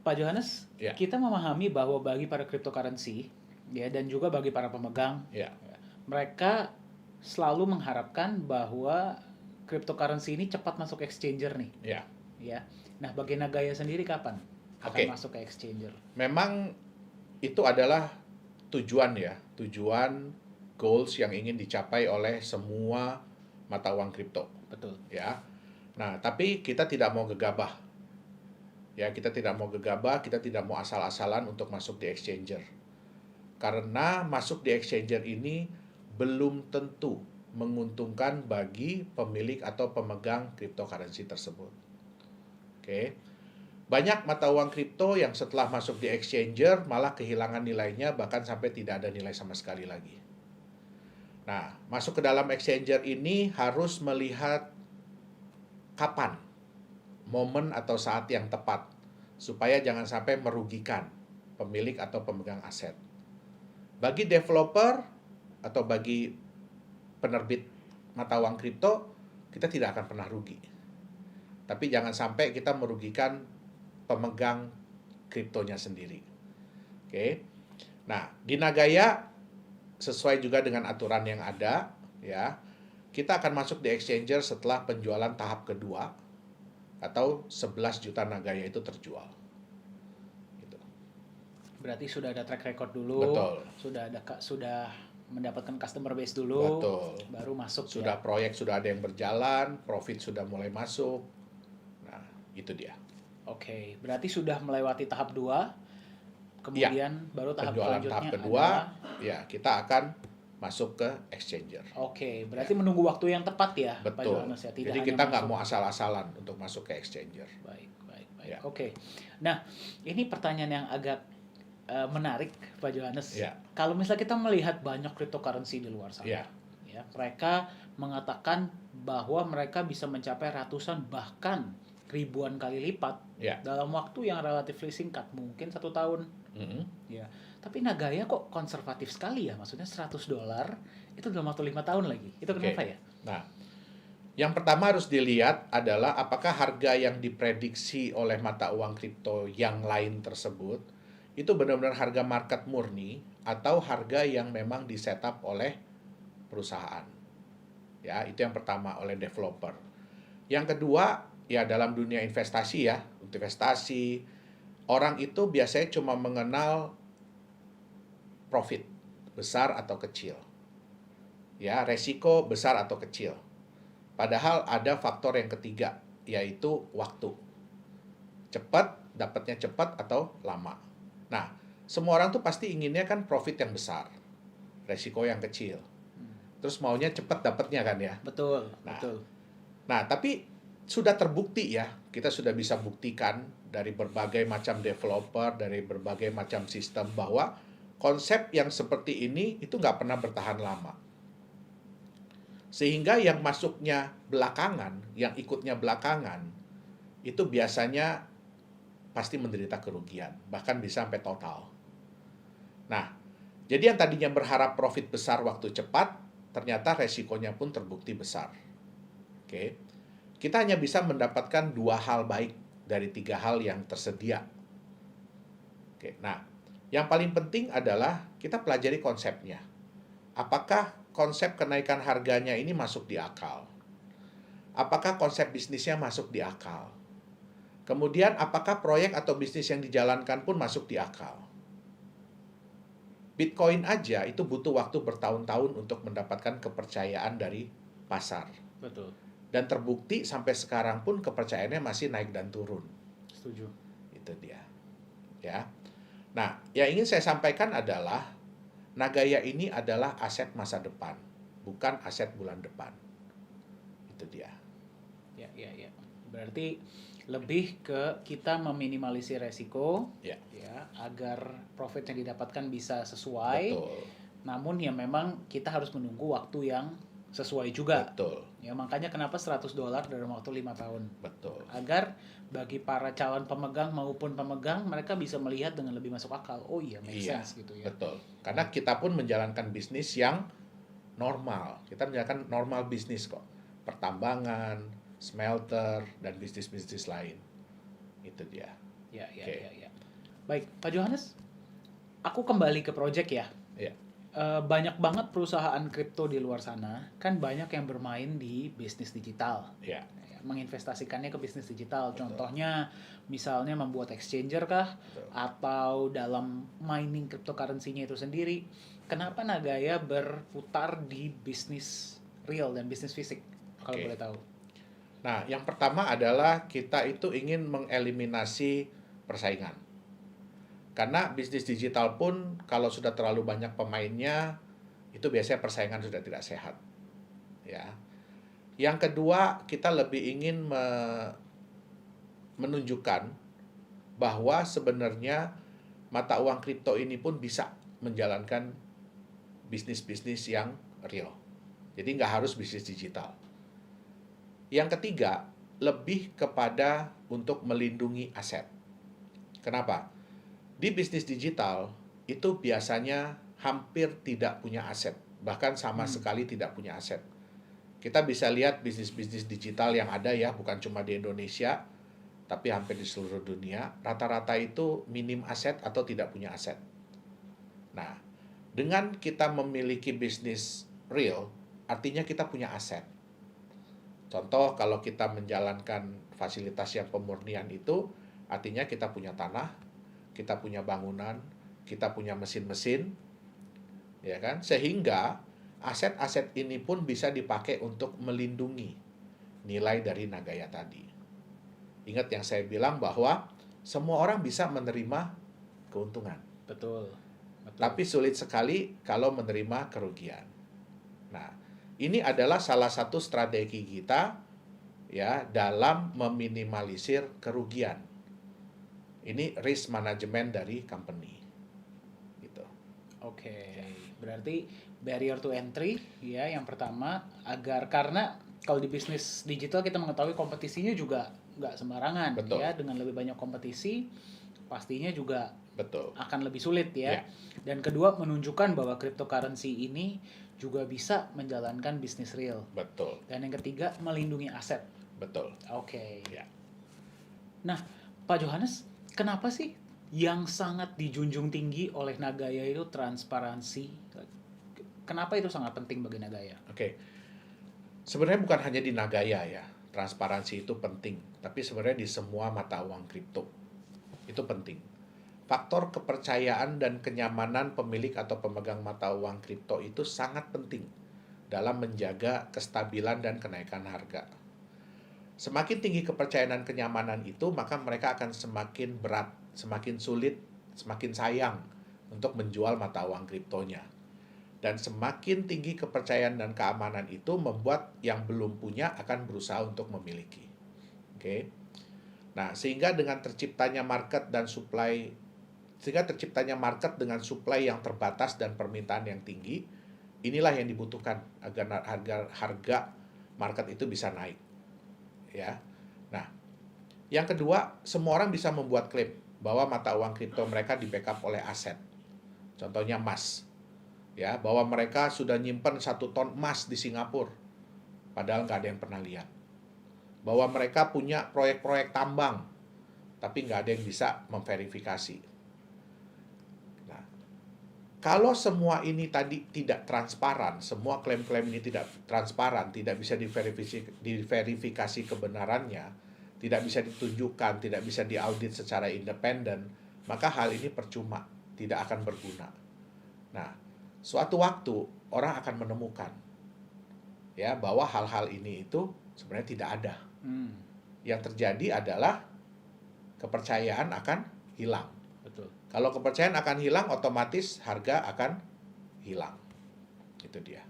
Pak Johannes, Ya. kita memahami bahwa bagi para cryptocurrency ya dan juga bagi para pemegang, Ya, mereka selalu mengharapkan bahwa cryptocurrency ini cepat masuk exchanger nih, ya. ya. Nah, bagi Nagaya sendiri kapan akan Oke. masuk ke exchanger? Memang itu adalah tujuan ya, tujuan goals yang ingin dicapai oleh semua mata uang kripto. Betul. Ya. Nah, tapi kita tidak mau gegabah. Ya, kita tidak mau gegabah, kita tidak mau asal-asalan untuk masuk di exchanger. Karena masuk di exchanger ini belum tentu menguntungkan bagi pemilik atau pemegang cryptocurrency tersebut. Oke. Banyak mata uang kripto yang setelah masuk di exchanger malah kehilangan nilainya, bahkan sampai tidak ada nilai sama sekali lagi. Nah, masuk ke dalam exchanger ini harus melihat kapan momen atau saat yang tepat supaya jangan sampai merugikan pemilik atau pemegang aset. Bagi developer atau bagi penerbit mata uang kripto, kita tidak akan pernah rugi. Tapi jangan sampai kita merugikan pemegang kriptonya sendiri. Oke. Nah, di Nagaya sesuai juga dengan aturan yang ada, ya. Kita akan masuk di exchanger setelah penjualan tahap kedua atau 11 juta Nagaya itu terjual. Gitu. Berarti sudah ada track record dulu, Betul. sudah mendapatkan customer base dulu, Betul. baru masuk Sudah ya. proyek sudah ada yang berjalan, profit sudah mulai masuk. Nah, itu dia. Oke, berarti sudah melewati tahap 2, kemudian baru tahap Penjualan selanjutnya tahap kedua, adalah ya kita akan masuk ke exchanger. oke, berarti menunggu waktu yang tepat ya, Pak Betul. Johannes ya. Tidak Jadi hanya kita nggak masuk. mau asal-asalan untuk masuk ke exchanger. Baik. Ya. Oke. Nah, ini pertanyaan yang agak menarik, Pak Johannes. Ya. Kalau misalnya kita melihat banyak cryptocurrency di luar sana, Ya. ya, mereka mengatakan bahwa mereka bisa mencapai ratusan bahkan ribuan kali lipat Ya. dalam waktu yang relatif singkat, mungkin 1 tahun. Mm-mm. Ya, tapi Nagaya kok konservatif sekali ya, maksudnya 100 dolar itu dalam waktu 5 tahun lagi. Itu kenapa Oke. ya? Nah, yang pertama harus dilihat adalah apakah harga yang diprediksi oleh mata uang kripto yang lain tersebut itu benar-benar harga market murni atau harga yang memang disetup oleh perusahaan. Ya, itu yang pertama, oleh developer. Yang kedua, ya dalam dunia investasi ya, investasi orang itu biasanya cuma mengenal profit besar atau kecil. Ya, resiko besar atau kecil. Padahal ada faktor yang ketiga, yaitu waktu. Cepat, dapatnya cepat atau lama. Nah, semua orang tuh pasti inginnya kan profit yang besar, resiko yang kecil. Terus maunya cepat dapatnya kan ya. Betul, Nah, betul. Nah, tapi sudah terbukti ya, kita sudah bisa buktikan dari berbagai macam developer, dari berbagai macam sistem bahwa konsep yang seperti ini itu nggak pernah bertahan lama. Sehingga yang masuknya belakangan, yang ikutnya belakangan, itu biasanya pasti menderita kerugian, bahkan bisa sampai total. Nah, jadi yang tadinya berharap profit besar waktu cepat, ternyata resikonya pun terbukti besar. Oke. Kita hanya bisa mendapatkan 2 hal baik dari 3 hal yang tersedia. Oke, nah, yang paling penting adalah kita pelajari konsepnya. Apakah konsep kenaikan harganya ini masuk di akal? Apakah konsep bisnisnya masuk di akal? Kemudian, apakah proyek atau bisnis yang dijalankan pun masuk di akal? Bitcoin aja itu butuh waktu bertahun-tahun untuk mendapatkan kepercayaan dari pasar. Betul. Dan terbukti sampai sekarang pun kepercayaannya masih naik dan turun. Setuju. Itu dia. Ya. Nah, yang ingin saya sampaikan adalah Nagaya ini adalah aset masa depan, bukan aset bulan depan. Itu dia. Ya. Berarti lebih ke kita meminimalisir resiko, Ya. agar profit yang didapatkan bisa sesuai. Betul. Namun ya memang kita harus menunggu waktu yang sesuai juga. Betul. Ya makanya kenapa $100 dalam waktu 5 tahun. Betul. Agar bagi para calon pemegang maupun pemegang, mereka bisa melihat dengan lebih masuk akal. Oh iya, make sense gitu ya. Betul. Karena kita pun menjalankan bisnis yang normal. Kita menjalankan normal bisnis kok. Pertambangan, smelter, dan bisnis-bisnis lain. Itu dia. Ya. Oke. Baik, Pak Johannes, aku kembali ke project ya. Ya. Banyak banget perusahaan kripto di luar sana, kan banyak yang bermain di bisnis digital. Ya. Menginvestasikannya ke bisnis digital. Betul. Contohnya misalnya membuat exchanger kah, Betul. atau dalam mining cryptocurrency-nya itu sendiri. Kenapa Nagaya berputar di bisnis real dan bisnis fisik, kalau Oke. boleh tahu? Nah, yang pertama adalah kita itu ingin mengeliminasi persaingan. Karena bisnis digital pun kalau sudah terlalu banyak pemainnya, itu biasanya persaingan sudah tidak sehat. Ya. Yang kedua, kita lebih ingin menunjukkan bahwa sebenarnya mata uang kripto ini pun bisa menjalankan bisnis-bisnis yang real. Jadi nggak harus bisnis digital. Yang ketiga, lebih kepada untuk melindungi aset. Kenapa? Di bisnis digital, itu biasanya hampir tidak punya aset. Bahkan sama sekali tidak punya aset. Kita bisa lihat bisnis-bisnis digital yang ada ya, bukan cuma di Indonesia, tapi hampir di seluruh dunia. Rata-rata itu minim aset atau tidak punya aset. Nah, dengan kita memiliki bisnis real, artinya kita punya aset. Contoh, kalau kita menjalankan fasilitas yang pemurnian itu, artinya kita punya tanah, kita punya bangunan, kita punya mesin-mesin, ya kan? Sehingga aset-aset ini pun bisa dipakai untuk melindungi nilai dari Nagaya tadi. Ingat yang saya bilang bahwa semua orang bisa menerima keuntungan. Betul. Tapi sulit sekali kalau menerima kerugian. Nah, ini adalah salah satu strategi kita ya dalam meminimalisir kerugian. Ini risk management dari company. Gitu. Oke. Berarti barrier to entry ya yang pertama, agar karena kalau di bisnis digital kita mengetahui kompetisinya juga nggak sembarangan. Betul. Ya, dengan lebih banyak kompetisi pastinya juga Betul. akan lebih sulit ya. Ya. Dan kedua, menunjukkan bahwa cryptocurrency ini juga bisa menjalankan bisnis real. Betul. Dan yang ketiga, melindungi aset. Betul. Oke. Ya. Nah, Pak Johannes, kenapa sih yang sangat dijunjung tinggi oleh Nagaya itu transparansi? Kenapa itu sangat penting bagi Nagaya? Oke. Sebenarnya bukan hanya di Nagaya ya, transparansi itu penting, tapi sebenarnya di semua mata uang kripto itu penting. Faktor kepercayaan dan kenyamanan pemilik atau pemegang mata uang kripto itu sangat penting dalam menjaga kestabilan dan kenaikan harga. Semakin tinggi kepercayaan dan kenyamanan itu, maka mereka akan semakin berat, semakin sulit, semakin sayang untuk menjual mata uang kriptonya. Dan semakin tinggi kepercayaan dan keamanan itu membuat yang belum punya akan berusaha untuk memiliki. Oke. Nah, sehingga terciptanya market dengan supply yang terbatas dan permintaan yang tinggi, inilah yang dibutuhkan agar harga market itu bisa naik. Ya. Nah, yang kedua, semua orang bisa membuat klaim bahwa mata uang kripto mereka di-backup oleh aset. Contohnya emas. Ya, bahwa mereka sudah nyimpen 1 ton emas di Singapura, padahal nggak ada yang pernah lihat. Bahwa mereka punya proyek-proyek tambang, tapi nggak ada yang bisa memverifikasi. Nah, kalau semua ini tadi tidak transparan, semua klaim-klaim ini tidak transparan, tidak bisa diverifikasi kebenarannya, tidak bisa ditunjukkan, tidak bisa diaudit secara independen, maka hal ini percuma, tidak akan berguna. Nah, suatu waktu orang akan menemukan ya bahwa hal-hal ini itu sebenarnya tidak ada. Yang terjadi adalah kepercayaan akan hilang. Betul. Kalau kepercayaan akan hilang, otomatis harga akan hilang. Itu dia.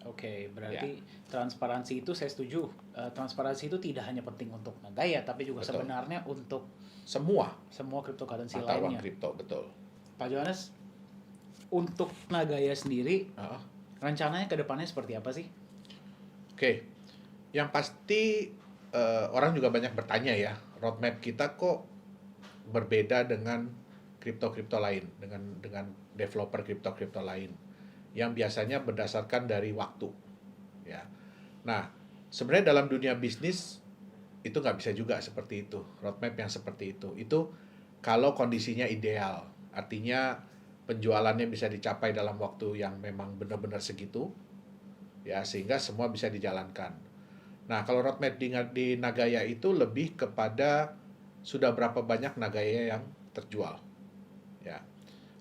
Oke, berarti transparansi itu saya setuju. Transparansi itu tidak hanya penting untuk Nagaya, tapi juga Betul. sebenarnya untuk Semua cryptocurrency mata uang lainnya. kripto, betul. Pak Johannes, untuk Nagaya sendiri, rencananya ke depannya seperti apa sih? Oke, yang pasti orang juga banyak bertanya ya, roadmap kita kok berbeda dengan kripto-kripto lain, dengan developer kripto-kripto lain, yang biasanya berdasarkan dari waktu. Ya, nah sebenarnya dalam dunia bisnis itu nggak bisa juga seperti itu, roadmap yang seperti itu. Itu kalau kondisinya ideal, artinya penjualannya bisa dicapai dalam waktu yang memang benar-benar segitu, ya sehingga semua bisa dijalankan. Nah, kalau roadmap di Nagaya itu lebih kepada sudah berapa banyak Nagaya yang terjual. Ya.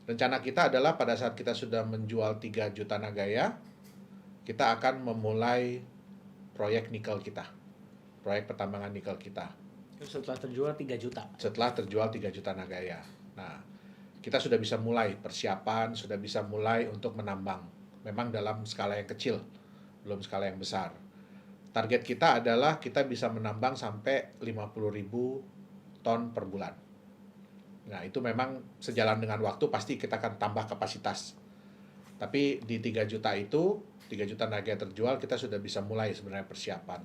Rencana kita adalah pada saat kita sudah menjual 3 juta Nagaya, kita akan memulai proyek nikel kita. Proyek pertambangan nikel kita. Setelah terjual 3 juta. Setelah terjual 3 juta Nagaya. Nah, kita sudah bisa mulai persiapan, sudah bisa mulai untuk menambang. Memang dalam skala yang kecil, belum skala yang besar. Target kita adalah kita bisa menambang sampai 50.000 ton per bulan. Nah, itu memang sejalan dengan waktu pasti kita akan tambah kapasitas. Tapi di 3 juta itu, 3 juta Nagaya terjual, kita sudah bisa mulai sebenarnya persiapan.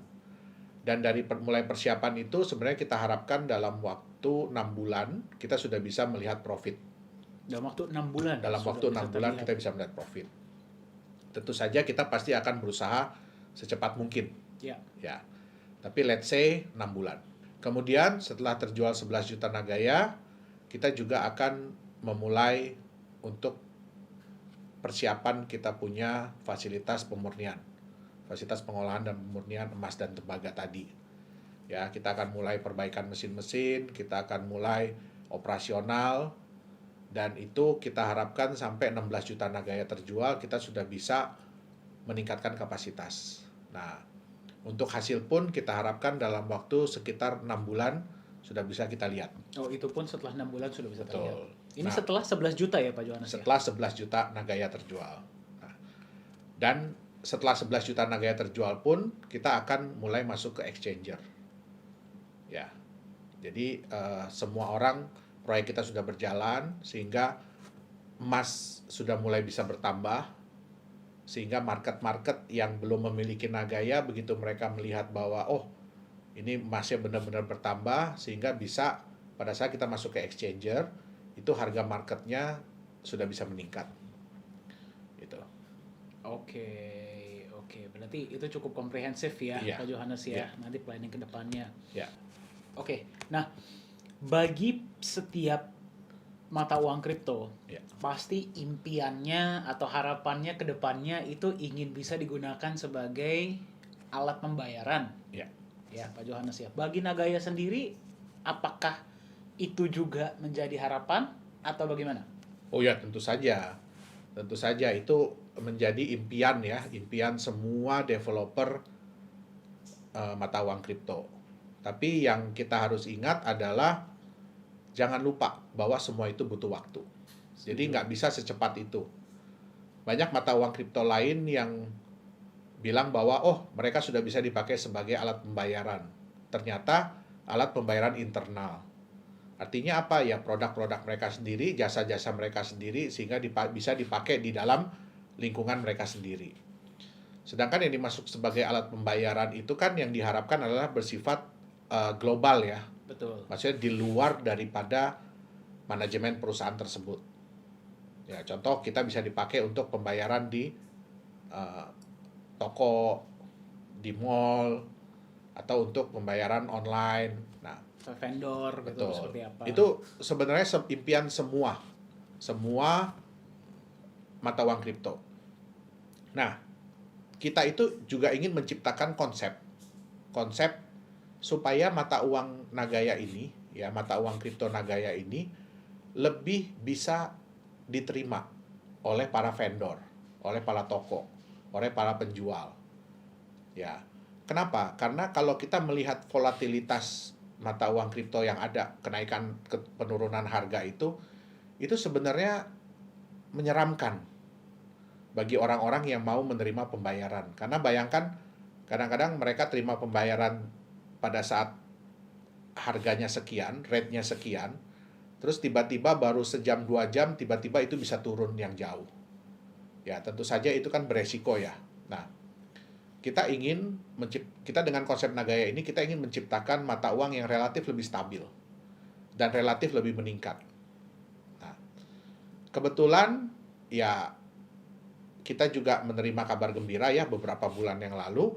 Dan dari mulai persiapan itu sebenarnya kita harapkan dalam waktu 6 bulan kita sudah bisa melihat profit. Dalam waktu 6 bulan? Dalam waktu 6 bulan kita bisa melihat profit. Tentu saja kita pasti akan berusaha secepat mungkin. Ya. Tapi let's say 6 bulan. Kemudian setelah terjual 11 juta Nagaya, kita juga akan memulai untuk persiapan kita punya fasilitas pemurnian. Fasilitas pengolahan dan pemurnian emas dan tembaga tadi. Ya, kita akan mulai perbaikan mesin-mesin, kita akan mulai operasional, dan itu kita harapkan sampai 16 juta Nagaya terjual, kita sudah bisa meningkatkan kapasitas. Nah, untuk hasil pun kita harapkan dalam waktu sekitar 6 bulan sudah bisa kita lihat. Oh, itu pun setelah 6 bulan sudah bisa Betul. terlihat. Ini setelah 11 juta ya Pak Johannes? Setelah 11 juta Nagaya terjual. Nah, dan setelah 11 juta Nagaya terjual pun kita akan mulai masuk ke exchanger. Ya. Jadi semua orang, proyek kita sudah berjalan sehingga emas sudah mulai bisa bertambah, sehingga market-market yang belum memiliki Nagaya begitu mereka melihat bahwa ini emasnya benar-benar bertambah, sehingga bisa pada saat kita masuk ke exchanger itu harga marketnya sudah bisa meningkat gitu. Oke, berarti itu cukup komprehensif ya Pak Johannes ya. Nanti planning ke depannya. Oke, nah bagi setiap mata uang kripto, pasti impiannya atau harapannya ke depannya itu ingin bisa digunakan sebagai alat pembayaran. Ya, Pak Johannes ya. Bagi Nagaya sendiri, apakah itu juga menjadi harapan atau bagaimana? Oh ya, tentu saja. Tentu saja itu menjadi impian ya, impian semua developer mata uang kripto. Tapi yang kita harus ingat adalah jangan lupa bahwa semua itu butuh waktu. Jadi nggak bisa secepat itu. Banyak mata uang kripto lain yang bilang bahwa mereka sudah bisa dipakai sebagai alat pembayaran. Ternyata alat pembayaran internal. Artinya apa ya? Produk-produk mereka sendiri, jasa-jasa mereka sendiri, sehingga bisa dipakai di dalam lingkungan mereka sendiri. Sedangkan yang dimasuk sebagai alat pembayaran itu kan yang diharapkan adalah bersifat global ya. Betul. Maksudnya di luar daripada manajemen perusahaan tersebut. Ya, contoh kita bisa dipakai untuk pembayaran di toko, di mall, atau untuk pembayaran online. Nah, Vendor gitu betul. seperti apa. Itu sebenarnya impian semua mata uang kripto. Nah, kita itu juga ingin menciptakan konsep supaya mata uang Nagaya ini, ya mata uang kripto Nagaya ini lebih bisa diterima oleh para vendor, oleh para toko, oleh para penjual. Ya, kenapa? Karena kalau kita melihat volatilitas mata uang kripto yang ada, kenaikan penurunan harga itu sebenarnya menyeramkan bagi orang-orang yang mau menerima pembayaran. Karena bayangkan, kadang-kadang mereka terima pembayaran pada saat harganya sekian, rate-nya sekian, terus tiba-tiba baru sejam 2 jam, tiba-tiba itu bisa turun yang jauh. Ya, tentu saja itu kan beresiko ya. Nah, kita dengan konsep Nagaya ini, kita ingin menciptakan mata uang yang relatif lebih stabil dan relatif lebih meningkat. Nah, kebetulan ya kita juga menerima kabar gembira ya beberapa bulan yang lalu.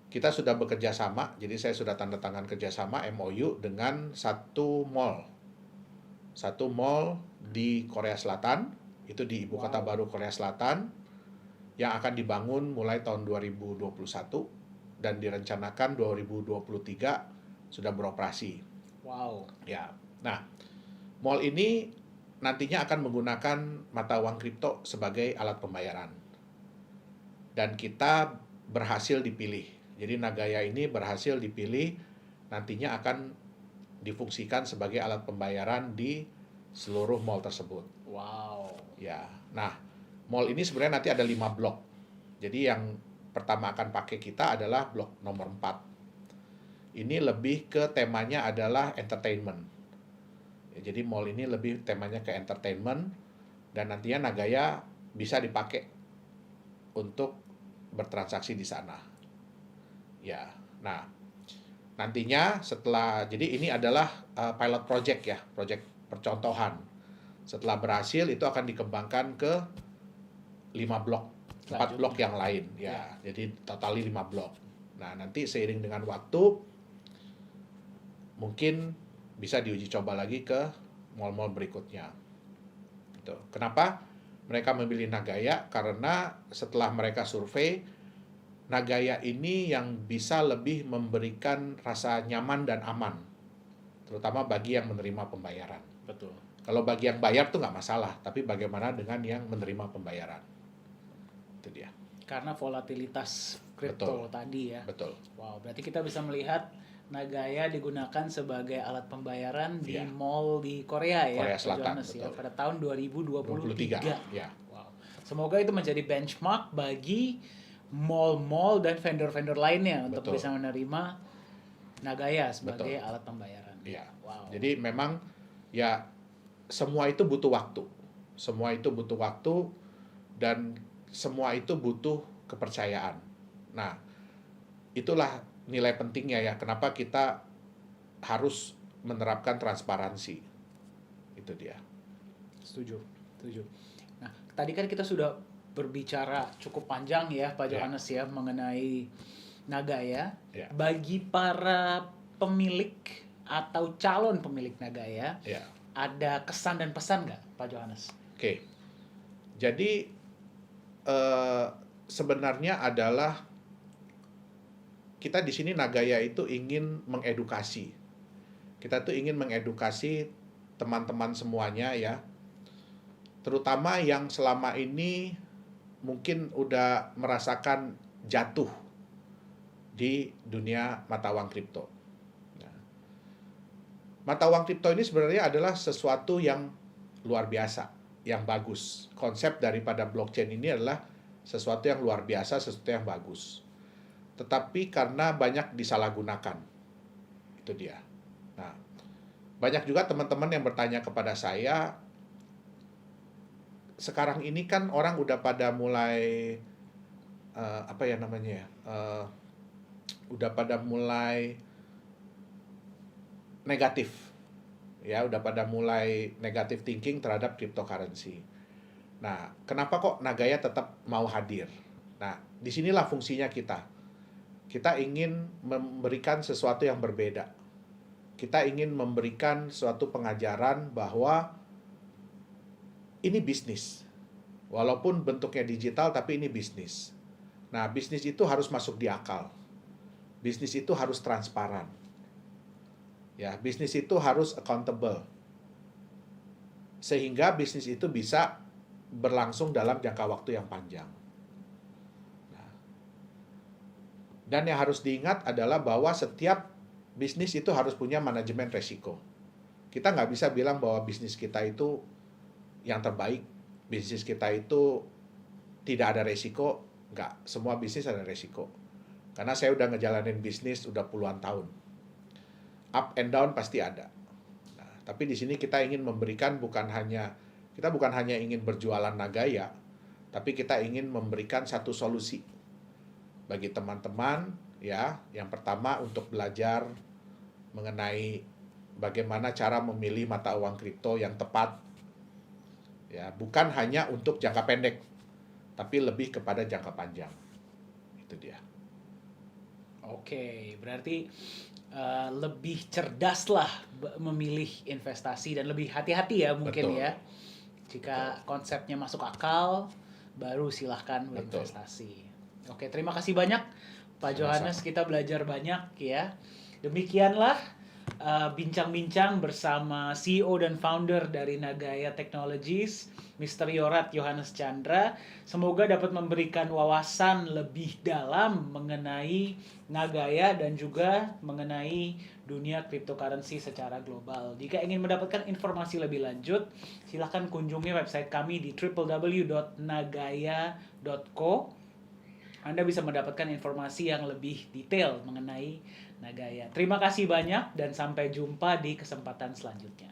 Kita sudah bekerja sama, jadi saya sudah tanda tangan kerjasama MOU dengan satu mall di Korea Selatan, itu di Ibu Kota Baru Korea Selatan, yang akan dibangun mulai tahun 2021 dan direncanakan 2023 sudah beroperasi. Wow. Ya. Nah, mall ini nantinya akan menggunakan mata uang kripto sebagai alat pembayaran. Dan kita berhasil dipilih. Jadi Nagaya ini berhasil dipilih, nantinya akan difungsikan sebagai alat pembayaran di seluruh mall tersebut. Wow. Ya. Nah, mall ini sebenarnya nanti ada 5 blok. Jadi yang pertama akan pakai kita adalah blok nomor 4. Ini lebih ke temanya adalah entertainment. Ya, jadi mall ini lebih temanya ke entertainment, dan nantinya Nagaya bisa dipakai untuk bertransaksi di sana. Ya. Nah, nantinya jadi ini adalah pilot project ya, project percontohan. Setelah berhasil itu akan dikembangkan ke 5 blok, 4 blok yang lain ya. Jadi total 5 blok. Nah, nanti seiring dengan waktu mungkin bisa diuji coba lagi ke mall-mall berikutnya. Gitu. Kenapa mereka memilih Nagaya? Karena setelah mereka survei, Nagaya ini yang bisa lebih memberikan rasa nyaman dan aman, terutama bagi yang menerima pembayaran. Betul. Kalau bagi yang bayar tuh nggak masalah, tapi bagaimana dengan yang menerima pembayaran? Itu dia. Karena volatilitas kripto tadi ya. Betul. Wow, berarti kita bisa melihat Nagaya digunakan sebagai alat pembayaran di mall di Korea ya, Korea Selatan, Johannes, ya, pada tahun 2023. Ya. Wow. Semoga itu menjadi benchmark bagi mall-mall dan vendor-vendor lainnya untuk bisa menerima Nagaya sebagai alat pembayaran. Iya. Wow. Jadi memang ya semua itu butuh waktu. Semua itu butuh waktu dan semua itu butuh kepercayaan. Nah, itulah nilai pentingnya ya, kenapa kita harus menerapkan transparansi. Itu dia. Setuju. Nah, tadi kan kita sudah berbicara cukup panjang ya Pak Johannes ya mengenai Nagaya. Bagi para pemilik atau calon pemilik Nagaya, ada kesan dan pesan nggak Pak Johannes? Oke. Jadi sebenarnya adalah kita di sini Nagaya itu ingin mengedukasi. Kita tuh ingin mengedukasi teman-teman semuanya ya. Terutama yang selama ini mungkin udah merasakan jatuh di dunia mata uang kripto. Nah, mata uang kripto ini sebenarnya adalah sesuatu yang luar biasa, yang bagus. Konsep daripada blockchain ini adalah sesuatu yang luar biasa, sesuatu yang bagus. Tetapi karena banyak disalahgunakan. Itu dia. Nah, banyak juga teman-teman yang bertanya kepada saya, sekarang ini kan orang udah pada mulai apa ya namanya ya, udah pada mulai negatif, ya udah pada mulai negatif thinking terhadap cryptocurrency. Nah, kenapa kok Nagaya tetap mau hadir? Nah, disinilah fungsinya kita. Kita ingin memberikan sesuatu yang berbeda. Kita ingin memberikan suatu pengajaran bahwa ini bisnis. Walaupun bentuknya digital, tapi ini bisnis. Nah, bisnis itu harus masuk di akal. Bisnis itu harus transparan. Ya, bisnis itu harus accountable. Sehingga bisnis itu bisa berlangsung dalam jangka waktu yang panjang. Nah, dan yang harus diingat adalah bahwa setiap bisnis itu harus punya manajemen resiko. Kita nggak bisa bilang bahwa bisnis kita itu yang terbaik, bisnis kita itu tidak ada resiko. Nggak, semua bisnis ada resiko. Karena saya udah ngejalanin bisnis udah puluhan tahun. Up and down pasti ada. Nah, tapi di sini kita ingin memberikan kita bukan hanya ingin berjualan Nagaya, tapi kita ingin memberikan satu solusi bagi teman-teman, ya. Yang pertama untuk belajar mengenai bagaimana cara memilih mata uang kripto yang tepat. Ya, bukan hanya untuk jangka pendek, tapi lebih kepada jangka panjang. Itu dia. Oke, berarti lebih cerdas lah memilih investasi dan lebih hati-hati ya mungkin. Betul. Ya. Jika konsepnya masuk akal, baru silahkan Betul. berinvestasi. Oke, terima kasih banyak Pak Sama-sama. Johannes, kita belajar banyak ya. Demikianlah bincang-bincang bersama CEO dan founder dari Nagaya Technologies, Mr. Yorat Yohanes Chandra. Semoga dapat memberikan wawasan lebih dalam mengenai Nagaya dan juga mengenai dunia cryptocurrency secara global. Jika ingin mendapatkan informasi lebih lanjut, silahkan kunjungi website kami di www.nagaya.co. Anda bisa mendapatkan informasi yang lebih detail mengenai Nagaya. Terima kasih banyak dan sampai jumpa di kesempatan selanjutnya.